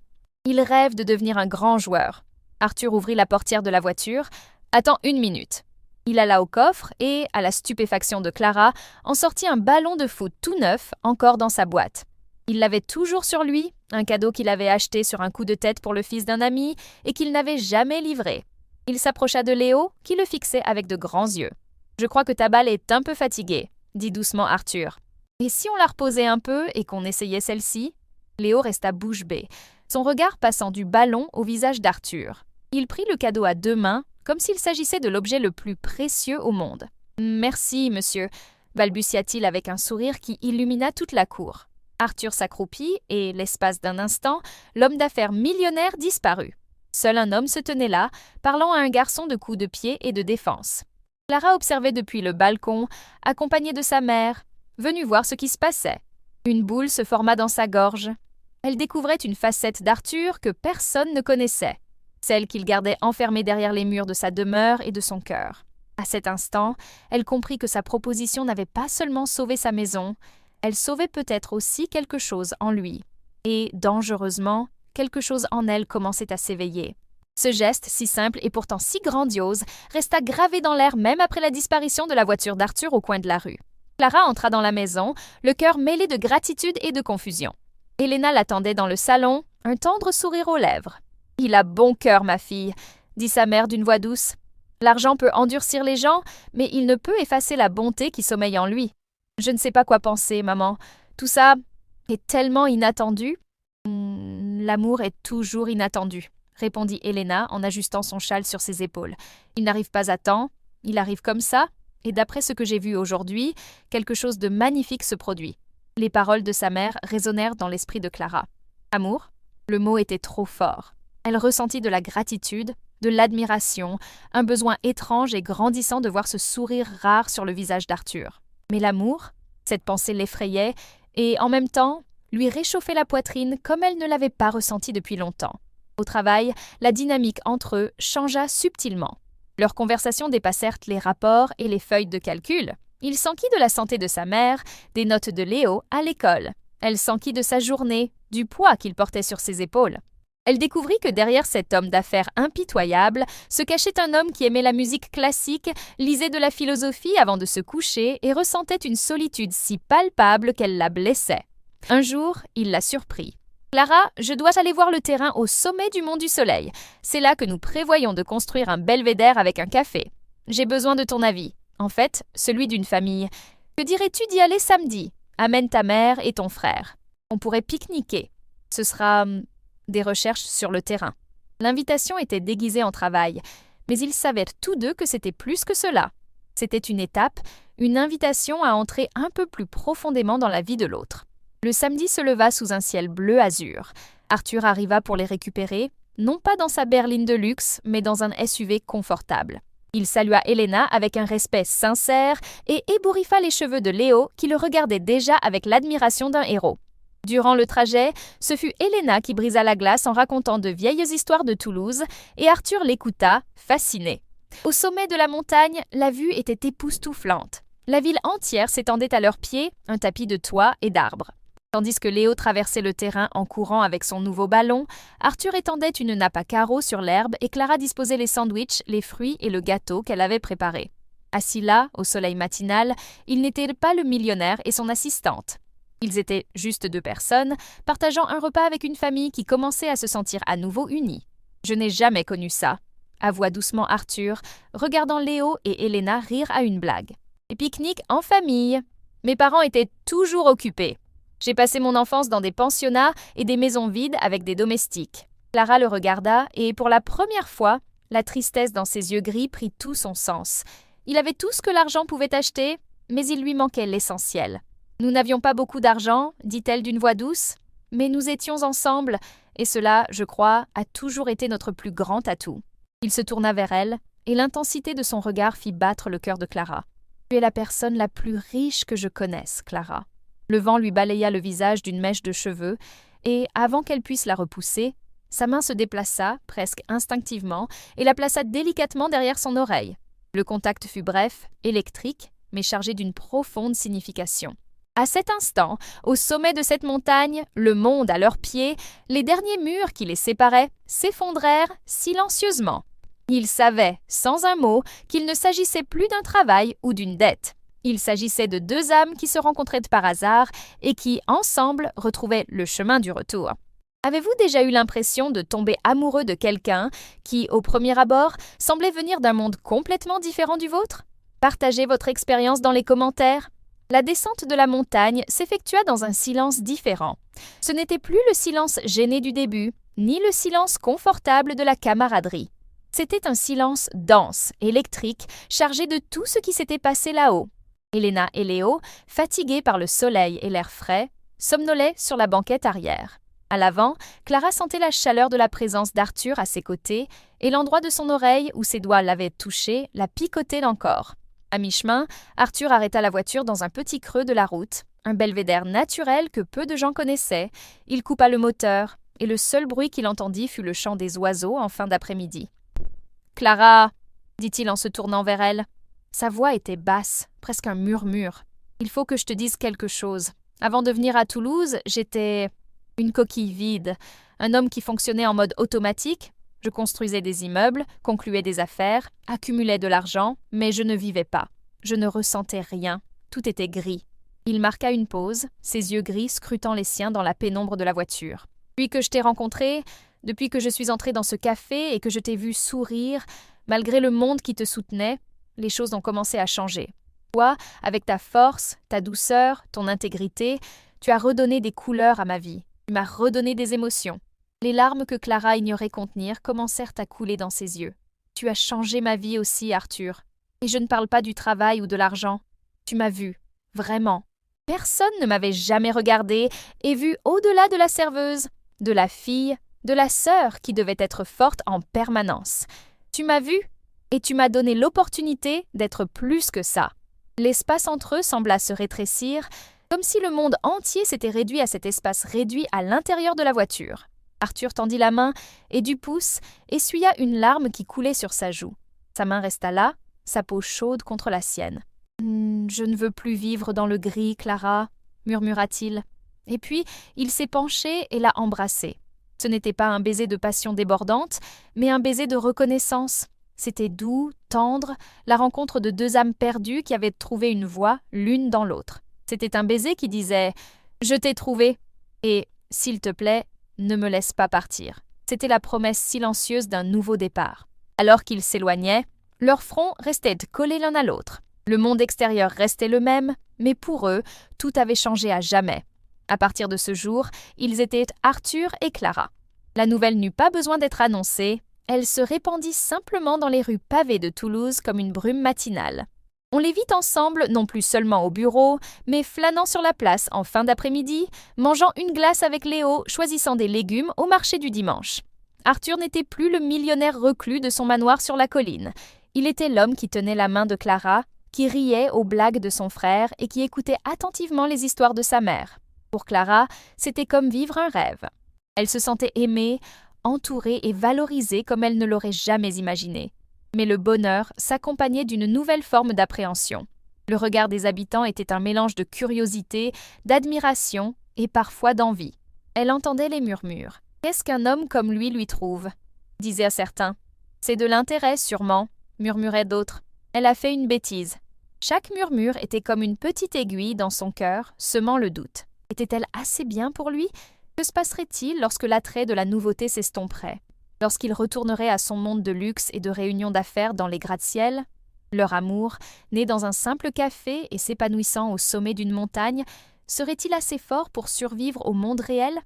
A: Il rêve de devenir un grand joueur. Arthur ouvrit la portière de la voiture. « Attends 1 minute. » Il alla au coffre et, à la stupéfaction de Clara, en sortit un ballon de foot tout neuf, encore dans sa boîte. Il l'avait toujours sur lui, un cadeau qu'il avait acheté sur un coup de tête pour le fils d'un ami et qu'il n'avait jamais livré. Il s'approcha de Léo, qui le fixait avec de grands yeux. « Je crois que ta balle est un peu fatiguée, » dit doucement Arthur. « Et si on la reposait un peu et qu'on essayait celle-ci » Léo resta bouche bée, son regard passant du ballon au visage d'Arthur. Il prit le cadeau à 2 mains, comme s'il s'agissait de l'objet le plus précieux au monde. « Merci, monsieur », balbutia-t-il avec un sourire qui illumina toute la cour. Arthur s'accroupit et, l'espace d'un instant, l'homme d'affaires millionnaire disparut. Seul un homme se tenait là, parlant à un garçon de coups de pied et de défense. Clara observait depuis le balcon, accompagnée de sa mère, venue voir ce qui se passait. Une boule se forma dans sa gorge. Elle découvrait une facette d'Arthur que personne ne connaissait, celle qu'il gardait enfermée derrière les murs de sa demeure et de son cœur. À cet instant, elle comprit que sa proposition n'avait pas seulement sauvé sa maison, elle sauvait peut-être aussi quelque chose en lui. Et, dangereusement, quelque chose en elle commençait à s'éveiller. Ce geste, si simple et pourtant si grandiose, resta gravé dans l'air même après la disparition de la voiture d'Arthur au coin de la rue. Clara entra dans la maison, le cœur mêlé de gratitude et de confusion. Helena l'attendait dans le salon, un tendre sourire aux lèvres. « Il a bon cœur, ma fille, » dit sa mère d'une voix douce. « L'argent peut endurcir les gens, mais il ne peut effacer la bonté qui sommeille en lui. Je ne sais pas quoi penser, maman. Tout ça est tellement inattendu. » L'amour est toujours inattendu, répondit Helena en ajustant son châle sur ses épaules. Il n'arrive pas à temps, il arrive comme ça, et d'après ce que j'ai vu aujourd'hui, quelque chose de magnifique se produit. Les paroles de sa mère résonnèrent dans l'esprit de Clara. Amour? Le mot était trop fort. Elle ressentit de la gratitude, de l'admiration, un besoin étrange et grandissant de voir ce sourire rare sur le visage d'Arthur. Mais l'amour? Cette pensée l'effrayait et, en même temps, lui réchauffait la poitrine comme elle ne l'avait pas ressenti depuis longtemps. Au travail, la dynamique entre eux changea subtilement. Leurs conversations dépassèrent les rapports et les feuilles de calcul. Il s'enquit de la santé de sa mère, des notes de Léo à l'école. Elle s'enquit de sa journée, du poids qu'il portait sur ses épaules. Elle découvrit que derrière cet homme d'affaires impitoyable se cachait un homme qui aimait la musique classique, lisait de la philosophie avant de se coucher et ressentait une solitude si palpable qu'elle la blessait. Un jour, il la surprit. « Clara, je dois aller voir le terrain au sommet du Mont du Soleil. C'est là que nous prévoyons de construire un belvédère avec un café. J'ai besoin de ton avis. En fait, celui d'une famille. Que dirais-tu d'y aller samedi? Amène ta mère et ton frère. On pourrait pique-niquer. Ce sera des recherches sur le terrain. » L'invitation était déguisée en travail, mais ils savaient tous deux que c'était plus que cela. C'était une étape, une invitation à entrer un peu plus profondément dans la vie de l'autre. Le samedi se leva sous un ciel bleu-azur. Arthur arriva pour les récupérer, non pas dans sa berline de luxe, mais dans un SUV confortable. Il salua Helena avec un respect sincère et ébouriffa les cheveux de Léo qui le regardait déjà avec l'admiration d'un héros. Durant le trajet, ce fut Helena qui brisa la glace en racontant de vieilles histoires de Toulouse et Arthur l'écouta, fasciné. Au sommet de la montagne, la vue était époustouflante. La ville entière s'étendait à leurs pieds, un tapis de toits et d'arbres. Tandis que Léo traversait le terrain en courant avec son nouveau ballon, Arthur étendait une nappe à carreaux sur l'herbe et Clara disposait les sandwichs, les fruits et le gâteau qu'elle avait préparés. Assis là, au soleil matinal, il n'était pas le millionnaire et son assistante. Ils étaient juste 2 personnes, partageant un repas avec une famille qui commençait à se sentir à nouveau unie. « Je n'ai jamais connu ça », avoua doucement Arthur, regardant Léo et Helena rire à une blague. « Les pique-niques en famille. Mes parents étaient toujours occupés. J'ai passé mon enfance dans des pensionnats et des maisons vides avec des domestiques. » Clara le regarda et, pour la première fois, la tristesse dans ses yeux gris prit tout son sens. Il avait tout ce que l'argent pouvait acheter, mais il lui manquait l'essentiel. « Nous n'avions pas beaucoup d'argent, dit-elle d'une voix douce, mais nous étions ensemble, et cela, je crois, a toujours été notre plus grand atout. » Il se tourna vers elle, et l'intensité de son regard fit battre le cœur de Clara. « Tu es la personne la plus riche que je connaisse, Clara. » Le vent lui balaya le visage d'une mèche de cheveux, et, avant qu'elle puisse la repousser, sa main se déplaça, presque instinctivement, et la plaça délicatement derrière son oreille. Le contact fut bref, électrique, mais chargé d'une profonde signification. À cet instant, au sommet de cette montagne, le monde à leurs pieds, les derniers murs qui les séparaient s'effondrèrent silencieusement. Ils savaient, sans un mot, qu'il ne s'agissait plus d'un travail ou d'une dette. Il s'agissait de deux âmes qui se rencontraient par hasard et qui, ensemble, retrouvaient le chemin du retour. Avez-vous déjà eu l'impression de tomber amoureux de quelqu'un qui, au premier abord, semblait venir d'un monde complètement différent du vôtre? Partagez votre expérience dans les commentaires. La descente de la montagne s'effectua dans un silence différent. Ce n'était plus le silence gêné du début, ni le silence confortable de la camaraderie. C'était un silence dense, électrique, chargé de tout ce qui s'était passé là-haut. Elena et Léo, fatigués par le soleil et l'air frais, somnolaient sur la banquette arrière. À l'avant, Clara sentait la chaleur de la présence d'Arthur à ses côtés et l'endroit de son oreille où ses doigts l'avaient touchée la picotait encore. À mi-chemin, Arthur arrêta la voiture dans un petit creux de la route, un belvédère naturel que peu de gens connaissaient. Il coupa le moteur, et le seul bruit qu'il entendit fut le chant des oiseaux en fin d'après-midi. « Clara !» dit-il en se tournant vers elle. Sa voix était basse, presque un murmure. « Il faut que je te dise quelque chose. Avant de venir à Toulouse, j'étais une coquille vide, un homme qui fonctionnait en mode automatique. Je construisais des immeubles, concluais des affaires, accumulais de l'argent, mais je ne vivais pas. Je ne ressentais rien. Tout était gris. » Il marqua une pause, ses yeux gris scrutant les siens dans la pénombre de la voiture. « Depuis que je t'ai rencontré, depuis que je suis entrée dans ce café et que je t'ai vu sourire, malgré le monde qui te soutenait, les choses ont commencé à changer. Toi, avec ta force, ta douceur, ton intégrité, tu as redonné des couleurs à ma vie. Tu m'as redonné des émotions. » Les larmes que Clara ignorait contenir commencèrent à couler dans ses yeux. « Tu as changé ma vie aussi, Arthur. Et je ne parle pas du travail ou de l'argent. Tu m'as vu, vraiment. Personne ne m'avait jamais regardé et vu au-delà de la serveuse, de la fille, de la sœur qui devait être forte en permanence. Tu m'as vu et tu m'as donné l'opportunité d'être plus que ça. » L'espace entre eux sembla se rétrécir, comme si le monde entier s'était réduit à cet espace réduit à l'intérieur de la voiture. Arthur tendit la main et du pouce essuya une larme qui coulait sur sa joue. Sa main resta là, sa peau chaude contre la sienne. « Je ne veux plus vivre dans le gris, Clara, » murmura-t-il. Et puis, il s'est penché et l'a embrassée. Ce n'était pas un baiser de passion débordante, mais un baiser de reconnaissance. C'était doux, tendre, la rencontre de deux âmes perdues qui avaient trouvé une voie l'une dans l'autre. C'était un baiser qui disait « Je t'ai trouvé et, s'il te plaît, ne me laisse pas partir. » C'était la promesse silencieuse d'un nouveau départ. Alors qu'ils s'éloignaient, leurs fronts restaient collés l'un à l'autre. Le monde extérieur restait le même, mais pour eux, tout avait changé à jamais. À partir de ce jour, ils étaient Arthur et Clara. La nouvelle n'eut pas besoin d'être annoncée, elle se répandit simplement dans les rues pavées de Toulouse comme une brume matinale. On les vit ensemble, non plus seulement au bureau, mais flânant sur la place en fin d'après-midi, mangeant une glace avec Léo, choisissant des légumes au marché du dimanche. Arthur n'était plus le millionnaire reclus de son manoir sur la colline. Il était l'homme qui tenait la main de Clara, qui riait aux blagues de son frère et qui écoutait attentivement les histoires de sa mère. Pour Clara, c'était comme vivre un rêve. Elle se sentait aimée, entourée et valorisée comme elle ne l'aurait jamais imaginé. Mais le bonheur s'accompagnait d'une nouvelle forme d'appréhension. Le regard des habitants était un mélange de curiosité, d'admiration et parfois d'envie. Elle entendait les murmures. « Qu'est-ce qu'un homme comme lui trouve ?» disaient certains. « C'est de l'intérêt, sûrement », murmuraient d'autres. « Elle a fait une bêtise. » Chaque murmure était comme une petite aiguille dans son cœur, semant le doute. Était-elle assez bien pour lui? Que se passerait-il lorsque l'attrait de la nouveauté s'estomperait? Lorsqu'il retournerait à son monde de luxe et de réunions d'affaires dans les gratte-ciel? Leur amour, né dans un simple café et s'épanouissant au sommet d'une montagne, serait-il assez fort pour survivre au monde réel?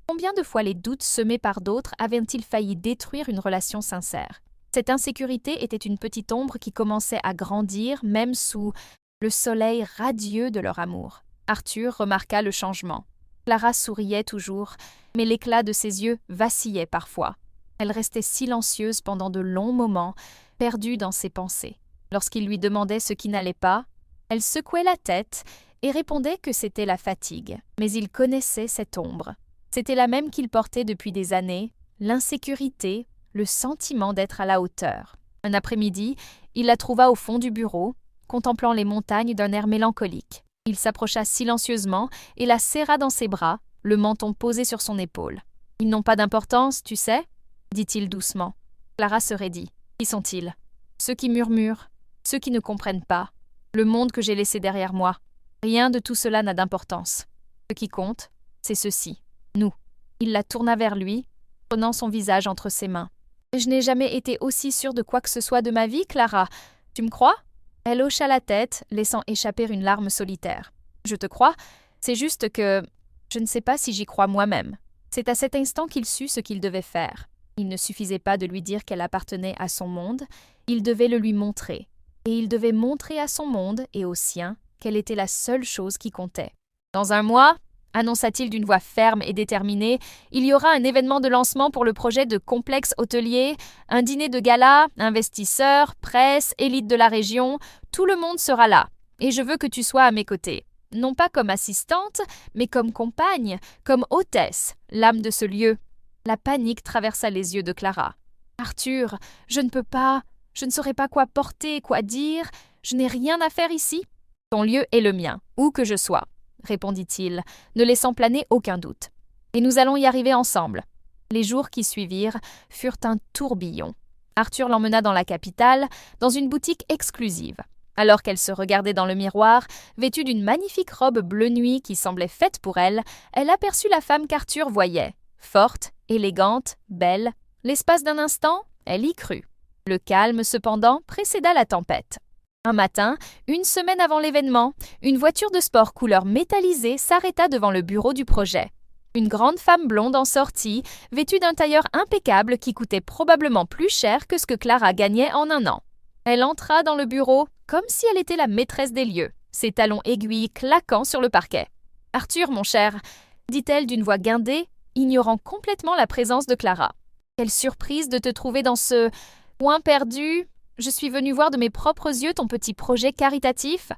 A: Combien de fois les doutes semés par d'autres avaient-ils failli détruire une relation sincère? Cette insécurité était une petite ombre qui commençait à grandir même sous le soleil radieux de leur amour. Arthur remarqua le changement. Clara souriait toujours, mais l'éclat de ses yeux vacillait parfois. Elle restait silencieuse pendant de longs moments, perdue dans ses pensées. Lorsqu'il lui demandait ce qui n'allait pas, elle secouait la tête et répondait que c'était la fatigue. Mais il connaissait cette ombre. C'était la même qu'il portait depuis des années, l'insécurité, le sentiment d'être à la hauteur. Un après-midi, il la trouva au fond du bureau, contemplant les montagnes d'un air mélancolique. Il s'approcha silencieusement et la serra dans ses bras, le menton posé sur son épaule. « Ils n'ont pas d'importance, tu sais ?» dit-il doucement. Clara se raidit. « Qui sont-ils » ? Ceux qui murmurent, ceux qui ne comprennent pas, le monde que j'ai laissé derrière moi. Rien de tout cela n'a d'importance. Ce qui compte, c'est ceci, nous. Il la tourna vers lui, prenant son visage entre ses mains. « Je n'ai jamais été aussi sûre de quoi que ce soit de ma vie, Clara. Tu me crois ?» Elle hocha la tête, laissant échapper une larme solitaire. « Je te crois, c'est juste que je ne sais pas si j'y crois moi-même. » C'est à cet instant qu'il sut ce qu'il devait faire. Il ne suffisait pas de lui dire qu'elle appartenait à son monde, il devait le lui montrer. Et il devait montrer à son monde et au sien qu'elle était la seule chose qui comptait. « Dans un mois, annonça-t-il d'une voix ferme et déterminée, il y aura un événement de lancement pour le projet de complexe hôtelier, un dîner de gala, investisseurs, presse, élite de la région, tout le monde sera là, et je veux que tu sois à mes côtés. Non pas comme assistante, mais comme compagne, comme hôtesse, l'âme de ce lieu. » La panique traversa les yeux de Clara. « Arthur, je ne peux pas, je ne saurais pas quoi porter, quoi dire, je n'ai rien à faire ici. »« Ton lieu est le mien, où que je sois. » répondit-il, ne laissant planer aucun doute. « Et nous allons y arriver ensemble. » Les jours qui suivirent furent un tourbillon. Arthur l'emmena dans la capitale, dans une boutique exclusive. Alors qu'elle se regardait dans le miroir, vêtue d'une magnifique robe bleu nuit qui semblait faite pour elle, elle aperçut la femme qu'Arthur voyait. Forte, élégante, belle. L'espace d'un instant, elle y crut. Le calme, cependant, précéda la tempête. Un matin, une semaine avant l'événement, une voiture de sport couleur métallisée s'arrêta devant le bureau du projet. Une grande femme blonde en sortit, vêtue d'un tailleur impeccable qui coûtait probablement plus cher que ce que Clara gagnait en un an. Elle entra dans le bureau comme si elle était la maîtresse des lieux, ses talons aiguilles claquant sur le parquet. « Arthur, mon cher !» dit-elle d'une voix guindée, ignorant complètement la présence de Clara. « Quelle surprise de te trouver dans ce coin perdu. Je suis venue voir de mes propres yeux ton petit projet caritatif. »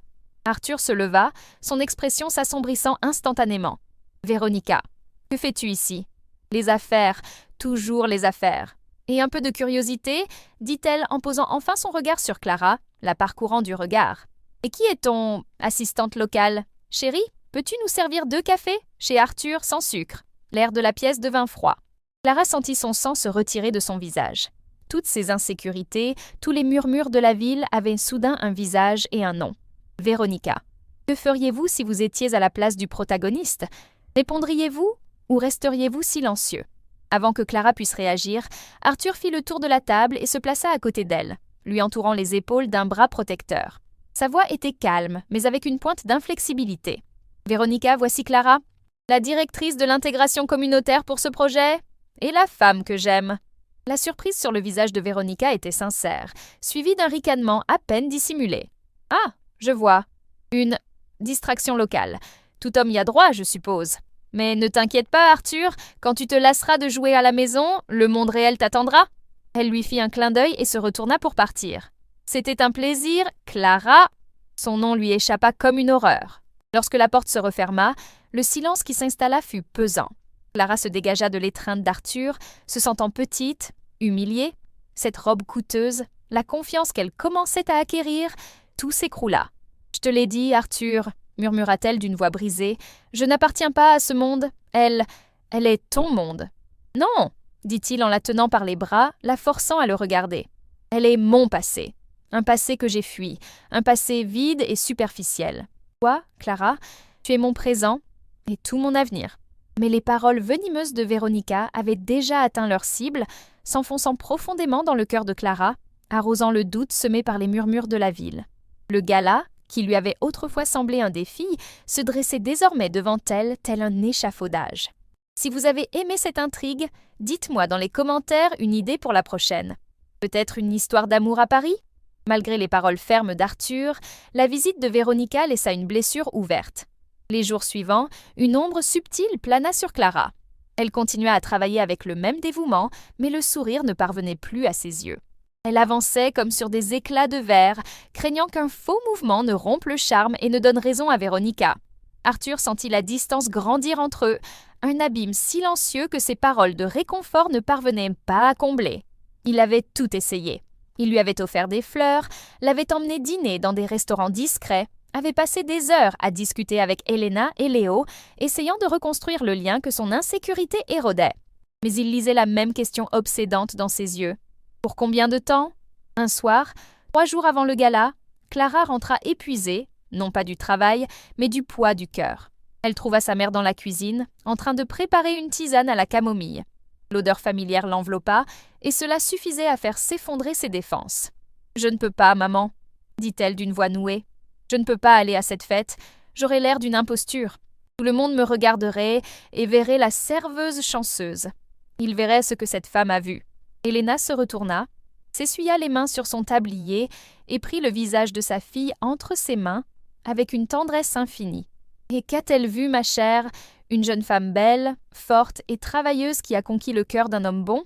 A: Arthur se leva, son expression s'assombrissant instantanément. « Véronica, que fais-tu ici ?»« Les affaires, toujours les affaires. » Et un peu de curiosité, dit-elle en posant enfin son regard sur Clara, la parcourant du regard. « Et qui est ton assistante locale ? Chérie, peux-tu nous servir 2 cafés chez Arthur sans sucre ?» L'air de la pièce devint froid. Clara sentit son sang se retirer de son visage. Toutes ces insécurités, tous les murmures de la ville avaient soudain un visage et un nom. Véronica. Que feriez-vous si vous étiez à la place du protagoniste ? Répondriez-vous ou resteriez-vous silencieux ? Avant que Clara puisse réagir, Arthur fit le tour de la table et se plaça à côté d'elle, lui entourant les épaules d'un bras protecteur. Sa voix était calme, mais avec une pointe d'inflexibilité. « Véronica, voici Clara, la directrice de l'intégration communautaire pour ce projet, et la femme que j'aime. » La surprise sur le visage de Véronica était sincère, suivie d'un ricanement à peine dissimulé. « Ah, je vois. Une distraction locale. Tout homme y a droit, je suppose. Mais ne t'inquiète pas, Arthur, quand tu te lasseras de jouer à la maison, le monde réel t'attendra. » Elle lui fit un clin d'œil et se retourna pour partir. « C'était un plaisir, Clara !» Son nom lui échappa comme une horreur. Lorsque la porte se referma, le silence qui s'installa fut pesant. Clara se dégagea de l'étreinte d'Arthur, se sentant petite, humiliée. Cette robe coûteuse, la confiance qu'elle commençait à acquérir, tout s'écroula. « Je te l'ai dit, Arthur, » murmura-t-elle d'une voix brisée, « je n'appartiens pas à ce monde. Elle est ton monde. »« Non !» dit-il en la tenant par les bras, la forçant à le regarder. « Elle est mon passé. Un passé que j'ai fui, un passé vide et superficiel. Toi, Clara, tu es mon présent et tout mon avenir. » Mais les paroles venimeuses de Véronica avaient déjà atteint leur cible, s'enfonçant profondément dans le cœur de Clara, arrosant le doute semé par les murmures de la ville. Le gala, qui lui avait autrefois semblé un défi, se dressait désormais devant elle tel un échafaudage. Si vous avez aimé cette intrigue, dites-moi dans les commentaires une idée pour la prochaine. Peut-être une histoire d'amour à Paris ? Malgré les paroles fermes d'Arthur, la visite de Véronica laissa une blessure ouverte. Les jours suivants, une ombre subtile plana sur Clara. Elle continua à travailler avec le même dévouement, mais le sourire ne parvenait plus à ses yeux. Elle avançait comme sur des éclats de verre, craignant qu'un faux mouvement ne rompe le charme et ne donne raison à Véronica. Arthur sentit la distance grandir entre eux, un abîme silencieux que ses paroles de réconfort ne parvenaient pas à combler. Il avait tout essayé. Il lui avait offert des fleurs, l'avait emmené dîner dans des restaurants discrets, avait passé des heures à discuter avec Elena et Léo, essayant de reconstruire le lien que son insécurité érodait. Mais il lisait la même question obsédante dans ses yeux. Pour combien de temps? Un soir, 3 jours avant le gala, Clara rentra épuisée, non pas du travail, mais du poids du cœur. Elle trouva sa mère dans la cuisine, en train de préparer une tisane à la camomille. L'odeur familière l'enveloppa, et cela suffisait à faire s'effondrer ses défenses. « Je ne peux pas, maman, » dit-elle d'une voix nouée. « Je ne peux pas aller à cette fête, j'aurais l'air d'une imposture. Tout le monde me regarderait et verrait la serveuse chanceuse. Il verrait ce que cette femme a vu. » Elena se retourna, s'essuya les mains sur son tablier et prit le visage de sa fille entre ses mains avec une tendresse infinie. « Et qu'a-t-elle vu, ma chère? Une jeune femme belle, forte et travailleuse qui a conquis le cœur d'un homme bon?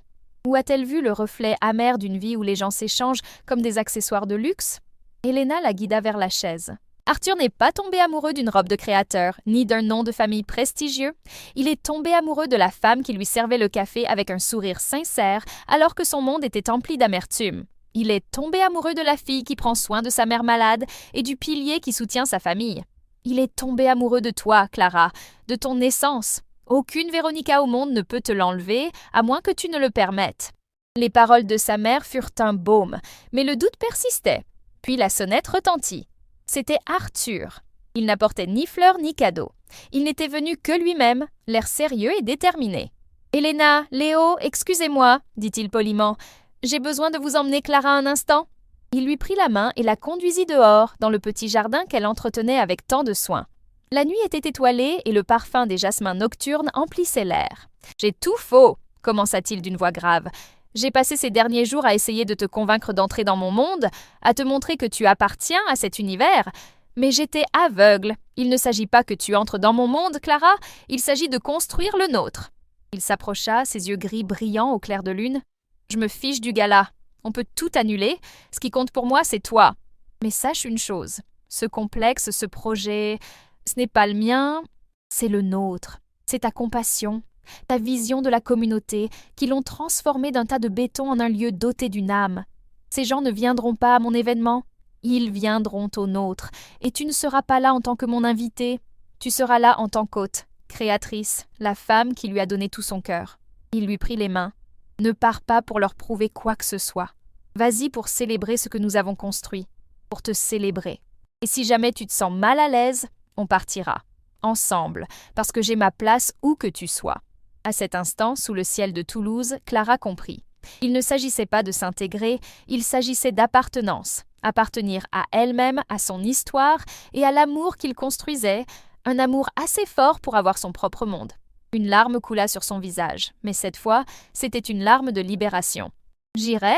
A: Ou a-t-elle vu le reflet amer d'une vie où les gens s'échangent comme des accessoires de luxe ?» Elena la guida vers la chaise. Arthur n'est pas tombé amoureux d'une robe de créateur, ni d'un nom de famille prestigieux. Il est tombé amoureux de la femme qui lui servait le café avec un sourire sincère alors que son monde était empli d'amertume. Il est tombé amoureux de la fille qui prend soin de sa mère malade et du pilier qui soutient sa famille. Il est tombé amoureux de toi, Clara, de ton naissance. Aucune Véronica au monde ne peut te l'enlever, à moins que tu ne le permettes. Les paroles de sa mère furent un baume, mais le doute persistait. Puis la sonnette retentit. C'était Arthur. Il n'apportait ni fleurs ni cadeaux. Il n'était venu que lui-même, l'air sérieux et déterminé. « Elena, Léo, excusez-moi, dit-il poliment. J'ai besoin de vous emmener Clara un instant. » Il lui prit la main et la conduisit dehors, dans le petit jardin qu'elle entretenait avec tant de soin. La nuit était étoilée et le parfum des jasmins nocturnes emplissait l'air. « J'ai tout faux, commença-t-il d'une voix grave. J'ai passé ces derniers jours à essayer de te convaincre d'entrer dans mon monde, à te montrer que tu appartiens à cet univers. Mais j'étais aveugle. Il ne s'agit pas que tu entres dans mon monde, Clara, il s'agit de construire le nôtre. » Il s'approcha, ses yeux gris brillants au clair de lune. « Je me fiche du gala. On peut tout annuler. Ce qui compte pour moi, c'est toi. Mais sache une chose, ce complexe, ce projet, ce n'est pas le mien, c'est le nôtre. C'est ta compassion, ta vision de la communauté qui l'ont transformé d'un tas de béton en un lieu doté d'une âme. Ces gens ne viendront pas à mon événement, ils viendront au nôtre, et tu ne seras pas là en tant que mon invité, tu seras là en tant qu'hôte, créatrice, la femme qui lui a donné tout son cœur. » Il lui prit les mains. « Ne pars pas pour leur prouver quoi que ce soit. Vas-y pour célébrer ce que nous avons construit, pour te célébrer. Et si jamais tu te sens mal à l'aise, on partira, ensemble, parce que j'ai ma place où que tu sois. » À cet instant, sous le ciel de Toulouse, Clara comprit. Il ne s'agissait pas de s'intégrer, il s'agissait d'appartenance, appartenir à elle-même, à son histoire et à l'amour qu'il construisait, un amour assez fort pour avoir son propre monde. Une larme coula sur son visage, mais cette fois, c'était une larme de libération. « J'irai, »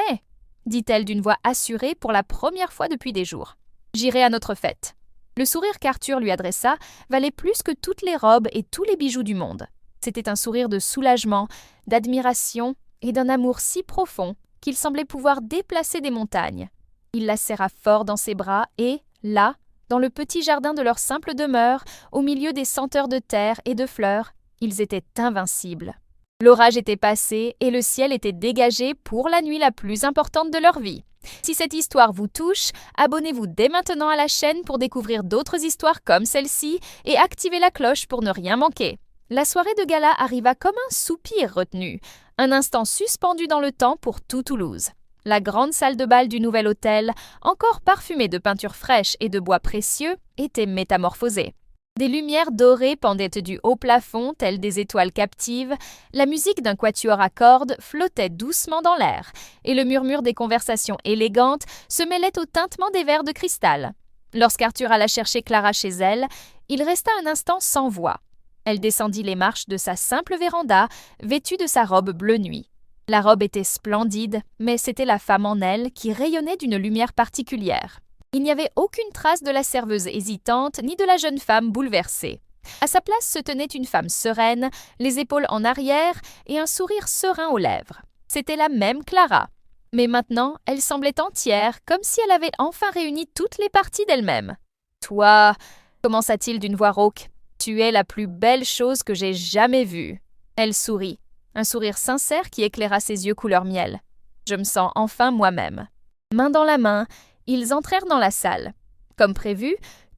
A: dit-elle d'une voix assurée pour la première fois depuis des jours. « J'irai à notre fête. » Le sourire qu'Arthur lui adressa valait plus que toutes les robes et tous les bijoux du monde. C'était un sourire de soulagement, d'admiration et d'un amour si profond qu'il semblait pouvoir déplacer des montagnes. Il la serra fort dans ses bras et, là, dans le petit jardin de leur simple demeure, au milieu des senteurs de terre et de fleurs, ils étaient invincibles. L'orage était passé et le ciel était dégagé pour la nuit la plus importante de leur vie. Si cette histoire vous touche, abonnez-vous dès maintenant à la chaîne pour découvrir d'autres histoires comme celle-ci et activez la cloche pour ne rien manquer. La soirée de gala arriva comme un soupir retenu, un instant suspendu dans le temps pour tout Toulouse. La grande salle de bal du nouvel hôtel, encore parfumée de peintures fraîches et de bois précieux, était métamorphosée. Des lumières dorées pendaient du haut plafond, telles des étoiles captives, la musique d'un quatuor à cordes flottait doucement dans l'air, et le murmure des conversations élégantes se mêlait au tintement des verres de cristal. Lorsqu'Arthur alla chercher Clara chez elle, il resta un instant sans voix. Elle descendit les marches de sa simple véranda, vêtue de sa robe bleu nuit. La robe était splendide, mais c'était la femme en elle qui rayonnait d'une lumière particulière. Il n'y avait aucune trace de la serveuse hésitante ni de la jeune femme bouleversée. À sa place se tenait une femme sereine, les épaules en arrière et un sourire serein aux lèvres. C'était la même Clara. Mais maintenant, elle semblait entière, comme si elle avait enfin réuni toutes les parties d'elle-même. « Toi, » commença-t-il d'une voix rauque, « tu es la plus belle chose que j'ai jamais vue. » Elle sourit, un sourire sincère qui éclaira ses yeux couleur miel. « Je me sens enfin moi-même. » Main dans la main, ils entrèrent dans la salle. Comme prévu,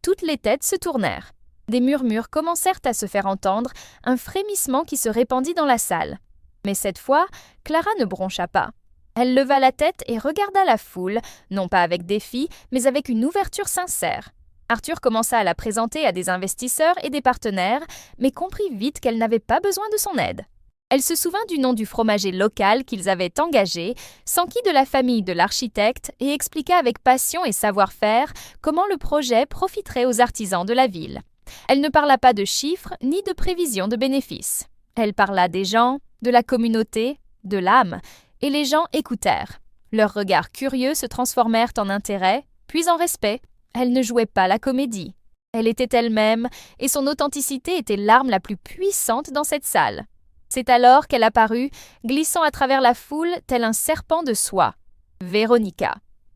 A: Toutes les têtes se tournèrent. Des murmures commencèrent à se faire entendre, un frémissement qui se répandit dans la salle. Mais cette fois, Clara ne broncha pas. Elle leva la tête et regarda la foule, non pas avec défi, mais avec une ouverture sincère. Arthur commença à la présenter à des investisseurs et des partenaires, mais comprit vite qu'elle n'avait pas besoin de son aide. Elle se souvint du nom du fromager local qu'ils avaient engagé, s'enquit de la famille de l'architecte et expliqua avec passion et savoir-faire comment le projet profiterait aux artisans de la ville. Elle ne parla pas de chiffres ni de prévisions de bénéfices. Elle parla des gens, de la communauté, de l'âme, et les gens écoutèrent. Leurs regards curieux se transformèrent en intérêt, puis en respect. Elle ne jouait pas la comédie. Elle était elle-même, et son authenticité était l'arme la plus puissante dans cette salle. C'est alors qu'elle apparut, glissant à travers la foule tel un serpent de soie. Véronica.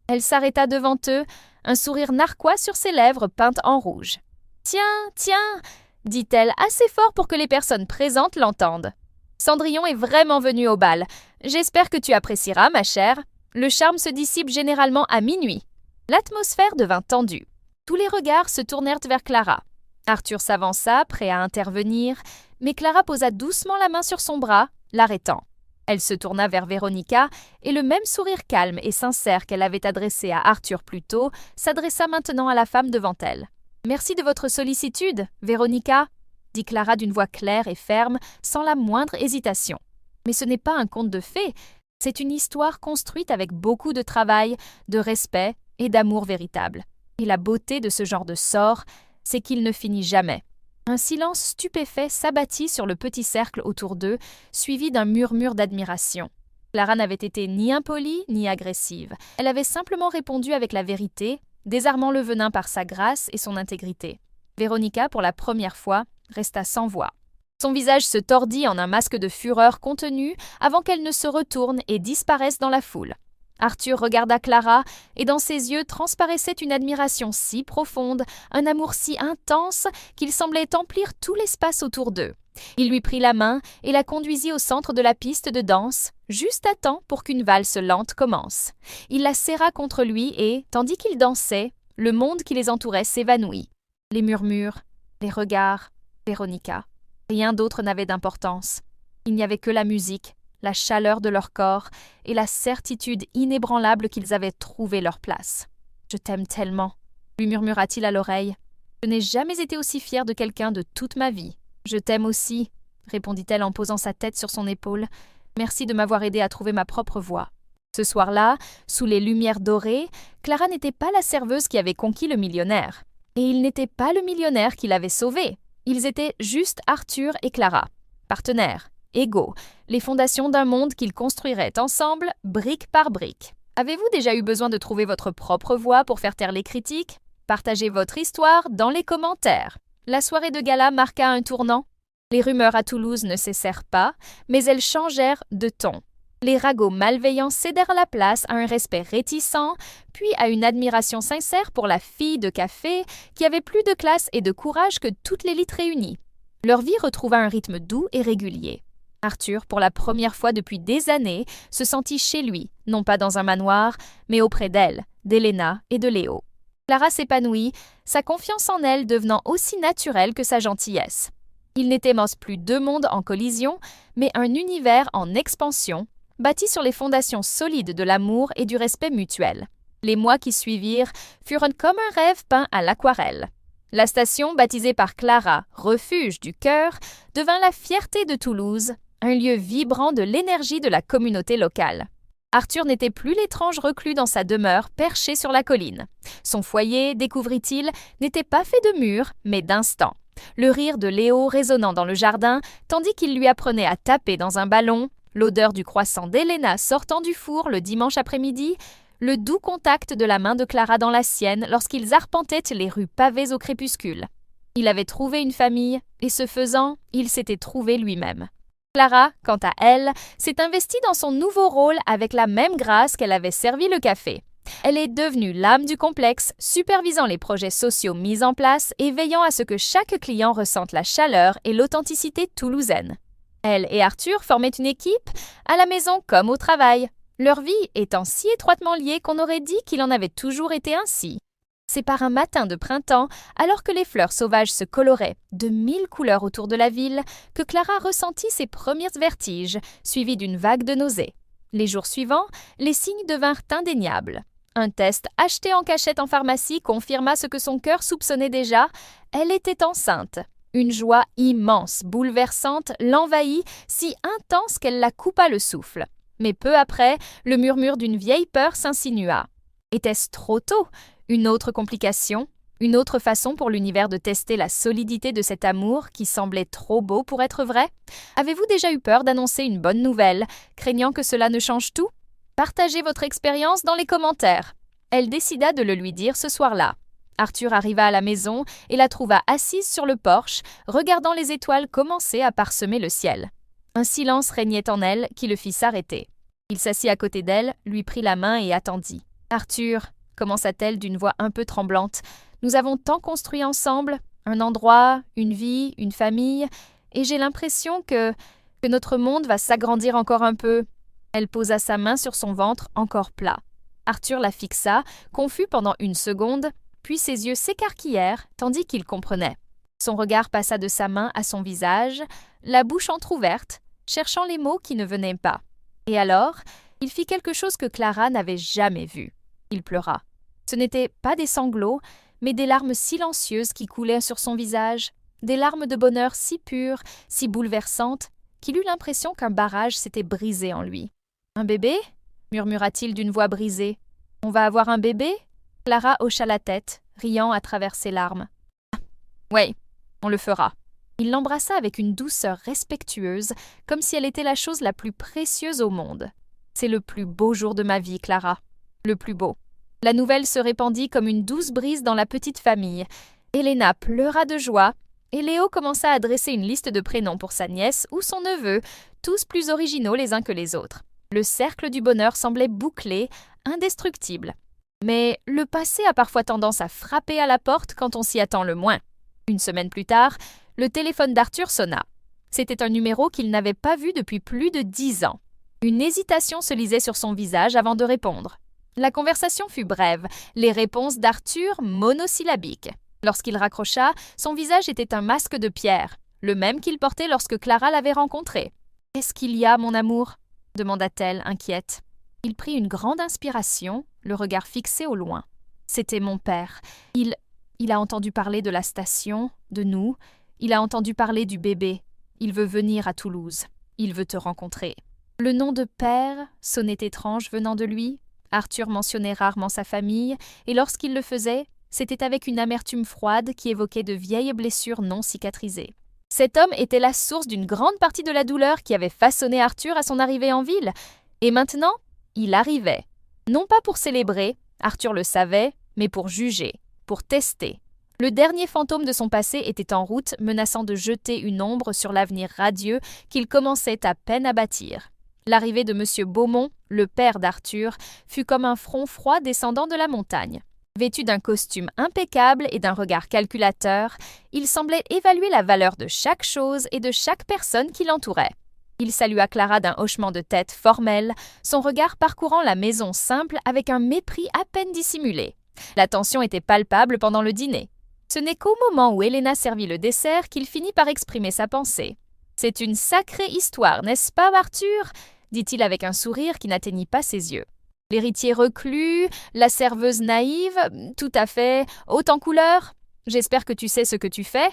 A: Elle s'arrêta devant eux, un sourire narquois sur ses lèvres peintes en rouge. « Tiens, dit-elle assez fort pour que les personnes présentes l'entendent. Cendrillon est vraiment venu au bal. J'espère que tu apprécieras, ma chère. Le charme se dissipe généralement à minuit. » L'atmosphère devint tendue. Tous les regards se tournèrent vers Clara. Arthur s'avança, prêt à intervenir, mais Clara posa doucement la main sur son bras, l'arrêtant. Elle se tourna vers Véronica, et le même sourire calme et sincère qu'elle avait adressé à Arthur plus tôt s'adressa maintenant à la femme devant elle. « Merci de votre sollicitude, Véronica, » dit Clara d'une voix claire et ferme, sans la moindre hésitation. Mais ce n'est pas un conte de fées, c'est une histoire construite avec beaucoup de travail, de respect et d'amour véritable. Et la beauté de ce genre de sort, c'est qu'il ne finit jamais. Un silence stupéfait s'abattit sur le petit cercle autour d'eux, suivi d'un murmure d'admiration. Clara n'avait été ni impolie ni agressive. Elle avait simplement répondu avec la vérité, désarmant le venin par sa grâce et son intégrité. Véronica, pour la première fois, resta sans voix. Son visage se tordit en un masque de fureur contenue avant qu'elle ne se retourne et disparaisse dans la foule. Arthur regarda Clara, et dans ses yeux transparaissait une admiration si profonde, un amour si intense, qu'il semblait emplir tout l'espace autour d'eux. Il lui prit la main et la conduisit au centre de la piste de danse, juste à temps pour qu'une valse lente commence. Il la serra contre lui et, tandis qu'ils dansaient, le monde qui les entourait s'évanouit. Les murmures, les regards, Véronica. Rien d'autre n'avait d'importance. Il n'y avait que la musique, la chaleur de leur corps et la certitude inébranlable qu'ils avaient trouvé leur place. « Je t'aime tellement », lui murmura-t-il à l'oreille. « Je n'ai jamais été aussi fière de quelqu'un de toute ma vie. »« Je t'aime aussi », répondit-elle en posant sa tête sur son épaule. « Merci de m'avoir aidé à trouver ma propre voie. » Ce soir-là, sous les lumières dorées, Clara n'était pas la serveuse qui avait conquis le millionnaire. Et il n'était pas le millionnaire qui l'avait sauvé. Ils étaient juste Arthur et Clara, partenaires, égaux, les fondations d'un monde qu'ils construiraient ensemble, brique par brique. Avez-vous déjà eu besoin de trouver votre propre voie pour faire taire les critiques? Partagez votre histoire dans les commentaires. La soirée de gala marqua un tournant. Les rumeurs à Toulouse ne cessèrent pas, mais elles changèrent de ton. Les ragots malveillants cédèrent la place à un respect réticent, puis à une admiration sincère pour la fille de café qui avait plus de classe et de courage que toute l'élite réunie. Leur vie retrouva un rythme doux et régulier. Arthur, pour la première fois depuis des années, se sentit chez lui, non pas dans un manoir, mais auprès d'elle, d'Helena et de Léo. Clara s'épanouit, sa confiance en elle devenant aussi naturelle que sa gentillesse. Ils n'étaient plus deux mondes en collision, mais un univers en expansion, bâti sur les fondations solides de l'amour et du respect mutuel. Les mois qui suivirent furent comme un rêve peint à l'aquarelle. La station, baptisée par Clara « Refuge du cœur », devint la fierté de Toulouse, un lieu vibrant de l'énergie de la communauté locale. Arthur n'était plus l'étrange reclus dans sa demeure perchée sur la colline. Son foyer, découvrit-il, n'était pas fait de murs, mais d'instants. Le rire de Léo résonnant dans le jardin, tandis qu'il lui apprenait à taper dans un ballon, l'odeur du croissant d'Helena sortant du four le dimanche après-midi, le doux contact de la main de Clara dans la sienne lorsqu'ils arpentaient les rues pavées au crépuscule. Il avait trouvé une famille, et ce faisant, il s'était trouvé lui-même. Clara, quant à elle, s'est investie dans son nouveau rôle avec la même grâce qu'elle avait servi le café. Elle est devenue l'âme du complexe, supervisant les projets sociaux mis en place et veillant à ce que chaque client ressente la chaleur et l'authenticité toulousaine. Elle et Arthur formaient une équipe, à la maison comme au travail, leur vie étant si étroitement liée qu'on aurait dit qu'il en avait toujours été ainsi. C'est par un matin de printemps, alors que les fleurs sauvages se coloraient de 1000 couleurs autour de la ville, que Clara ressentit ses premiers vertiges, suivis d'une vague de nausées. Les jours suivants, les signes devinrent indéniables. Un test acheté en cachette en pharmacie confirma ce que son cœur soupçonnait déjà, elle était enceinte. Une joie immense, bouleversante, l'envahit, si intense qu'elle la coupa le souffle. Mais peu après, le murmure d'une vieille peur s'insinua. Était-ce trop tôt? Une autre complication? Une autre façon pour l'univers de tester la solidité de cet amour qui semblait trop beau pour être vrai? Avez-vous déjà eu peur d'annoncer une bonne nouvelle, craignant que cela ne change tout? Partagez votre expérience dans les commentaires. Elle décida de le lui dire ce soir-là. Arthur arriva à la maison et la trouva assise sur le porche, regardant les étoiles commencer à parsemer le ciel. Un silence régnait en elle qui le fit s'arrêter. Il s'assit à côté d'elle, lui prit la main et attendit. « Arthur », commença-t-elle d'une voix un peu tremblante, « nous avons tant construit ensemble, un endroit, une vie, une famille, et j'ai l'impression que notre monde va s'agrandir encore un peu. » Elle posa sa main sur son ventre encore plat. Arthur la fixa, confus pendant une seconde, puis ses yeux s'écarquillèrent tandis qu'il comprenait. Son regard passa de sa main à son visage, la bouche entr'ouverte, cherchant les mots qui ne venaient pas. Et alors, il fit quelque chose que Clara n'avait jamais vu. Il pleura. Ce n'étaient pas des sanglots, mais des larmes silencieuses qui coulaient sur son visage, des larmes de bonheur si pures, si bouleversantes, qu'il eut l'impression qu'un barrage s'était brisé en lui. « Un bébé » murmura-t-il d'une voix brisée. « On va avoir un bébé » Clara hocha la tête, riant à travers ses larmes. « Ah, oui, on le fera. » Il l'embrassa avec une douceur respectueuse, comme si elle était la chose la plus précieuse au monde. « C'est le plus beau jour de ma vie, Clara. Le plus beau. » La nouvelle se répandit comme une douce brise dans la petite famille. Elena pleura de joie, et Léo commença à dresser une liste de prénoms pour sa nièce ou son neveu, tous plus originaux les uns que les autres. Le cercle du bonheur semblait bouclé, indestructible. Mais le passé a parfois tendance à frapper à la porte quand on s'y attend le moins. Une semaine plus tard, le téléphone d'Arthur sonna. C'était un numéro qu'il n'avait pas vu depuis plus de 10 ans. Une hésitation se lisait sur son visage avant de répondre. La conversation fut brève, les réponses d'Arthur monosyllabiques. Lorsqu'il raccrocha, son visage était un masque de pierre, le même qu'il portait lorsque Clara l'avait rencontré. « Qu'est-ce qu'il y a, mon amour ?» demanda-t-elle, inquiète. Il prit une grande inspiration, le regard fixé au loin. C'était mon père. Il a entendu parler de la station, de nous. Il a entendu parler du bébé. Il veut venir à Toulouse. Il veut te rencontrer. Le nom de père sonnait étrange venant de lui. Arthur mentionnait rarement sa famille, et lorsqu'il le faisait, c'était avec une amertume froide qui évoquait de vieilles blessures non cicatrisées. Cet homme était la source d'une grande partie de la douleur qui avait façonné Arthur à son arrivée en ville. Et maintenant, il arrivait. Non pas pour célébrer, Arthur le savait, mais pour juger, pour tester. Le dernier fantôme de son passé était en route, menaçant de jeter une ombre sur l'avenir radieux qu'il commençait à peine à bâtir. L'arrivée de M. Beaumont, le père d'Arthur, fut comme un front froid descendant de la montagne. Vêtu d'un costume impeccable et d'un regard calculateur, il semblait évaluer la valeur de chaque chose et de chaque personne qui l'entourait. Il salua Clara d'un hochement de tête formel, son regard parcourant la maison simple avec un mépris à peine dissimulé. La tension était palpable pendant le dîner. Ce n'est qu'au moment où Elena servit le dessert qu'il finit par exprimer sa pensée. « C'est une sacrée histoire, n'est-ce pas, Arthur ?» dit-il avec un sourire qui n'atteignit pas ses yeux. L'héritier reclus, la serveuse naïve, tout à fait, haute en couleur. J'espère que tu sais ce que tu fais.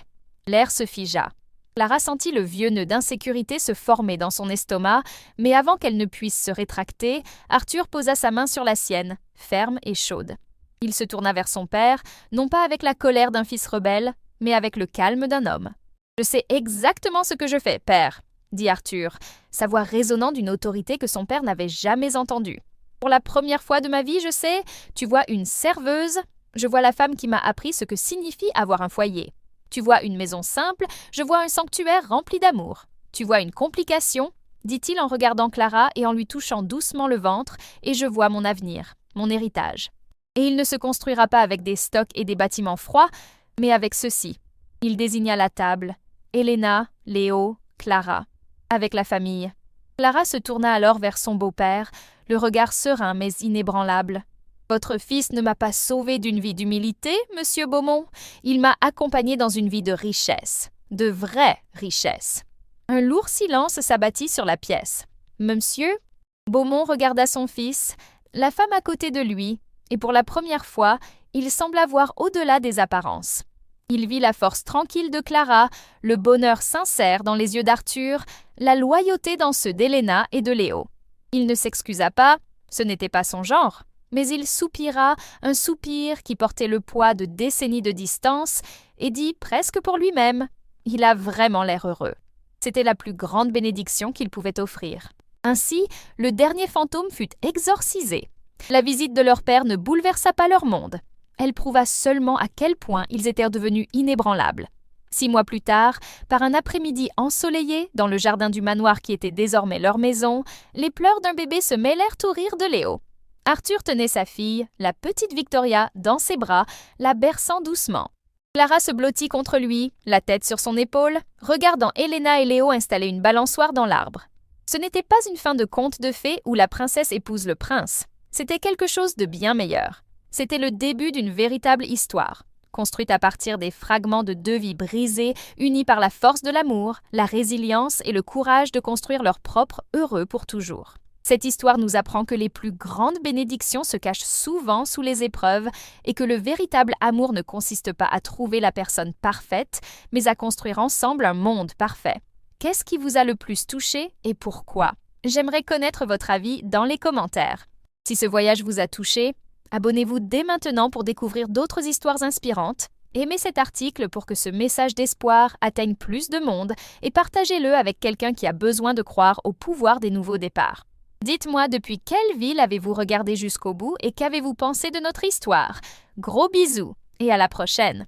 A: L'air se figea. Clara sentit le vieux nœud d'insécurité se former dans son estomac, mais avant qu'elle ne puisse se rétracter, Arthur posa sa main sur la sienne, ferme et chaude. Il se tourna vers son père, non pas avec la colère d'un fils rebelle, mais avec le calme d'un homme. « Je sais exactement ce que je fais, père, » dit Arthur, sa voix résonnant d'une autorité que son père n'avait jamais entendue. « Pour la première fois de ma vie, je sais, tu vois une serveuse, je vois la femme qui m'a appris ce que signifie avoir un foyer. Tu vois une maison simple, je vois un sanctuaire rempli d'amour. Tu vois une complication, dit-il en regardant Clara et en lui touchant doucement le ventre, et je vois mon avenir, mon héritage. Et il ne se construira pas avec des stocks et des bâtiments froids, mais avec ceci. » Il désigna la table. Elena, Léo, Clara. Avec la famille. Clara se tourna alors vers son beau-père, le regard serein mais inébranlable. Votre fils ne m'a pas sauvé d'une vie d'humilité, monsieur Beaumont. Il m'a accompagné dans une vie de richesse, de vraie richesse. Un lourd silence s'abattit sur la pièce. Monsieur Beaumont regarda son fils, la femme à côté de lui, et pour la première fois, il sembla voir au-delà des apparences. Il vit la force tranquille de Clara, le bonheur sincère dans les yeux d'Arthur, la loyauté dans ceux d'Helena et de Léo. Il ne s'excusa pas, ce n'était pas son genre, mais il soupira, un soupir qui portait le poids de décennies de distance, et dit presque pour lui-même « Il a vraiment l'air heureux ». C'était la plus grande bénédiction qu'il pouvait offrir. Ainsi, le dernier fantôme fut exorcisé. La visite de leur père ne bouleversa pas leur monde. Elle prouva seulement à quel point ils étaient devenus inébranlables. 6 mois plus tard, par un après-midi ensoleillé, dans le jardin du manoir qui était désormais leur maison, les pleurs d'un bébé se mêlèrent aux rires de Léo. Arthur tenait sa fille, la petite Victoria, dans ses bras, la berçant doucement. Clara se blottit contre lui, la tête sur son épaule, regardant Helena et Léo installer une balançoire dans l'arbre. Ce n'était pas une fin de conte de fées où la princesse épouse le prince. C'était quelque chose de bien meilleur. C'était le début d'une véritable histoire, construite à partir des fragments de 2 vies brisées, unies par la force de l'amour, la résilience et le courage de construire leur propre heureux pour toujours. Cette histoire nous apprend que les plus grandes bénédictions se cachent souvent sous les épreuves et que le véritable amour ne consiste pas à trouver la personne parfaite, mais à construire ensemble un monde parfait. Qu'est-ce qui vous a le plus touché et pourquoi? J'aimerais connaître votre avis dans les commentaires. Si ce voyage vous a touché, abonnez-vous dès maintenant pour découvrir d'autres histoires inspirantes. Aimez cet article pour que ce message d'espoir atteigne plus de monde et partagez-le avec quelqu'un qui a besoin de croire au pouvoir des nouveaux départs. Dites-moi depuis quelle ville avez-vous regardé jusqu'au bout et qu'avez-vous pensé de notre histoire? Gros bisous et à la prochaine!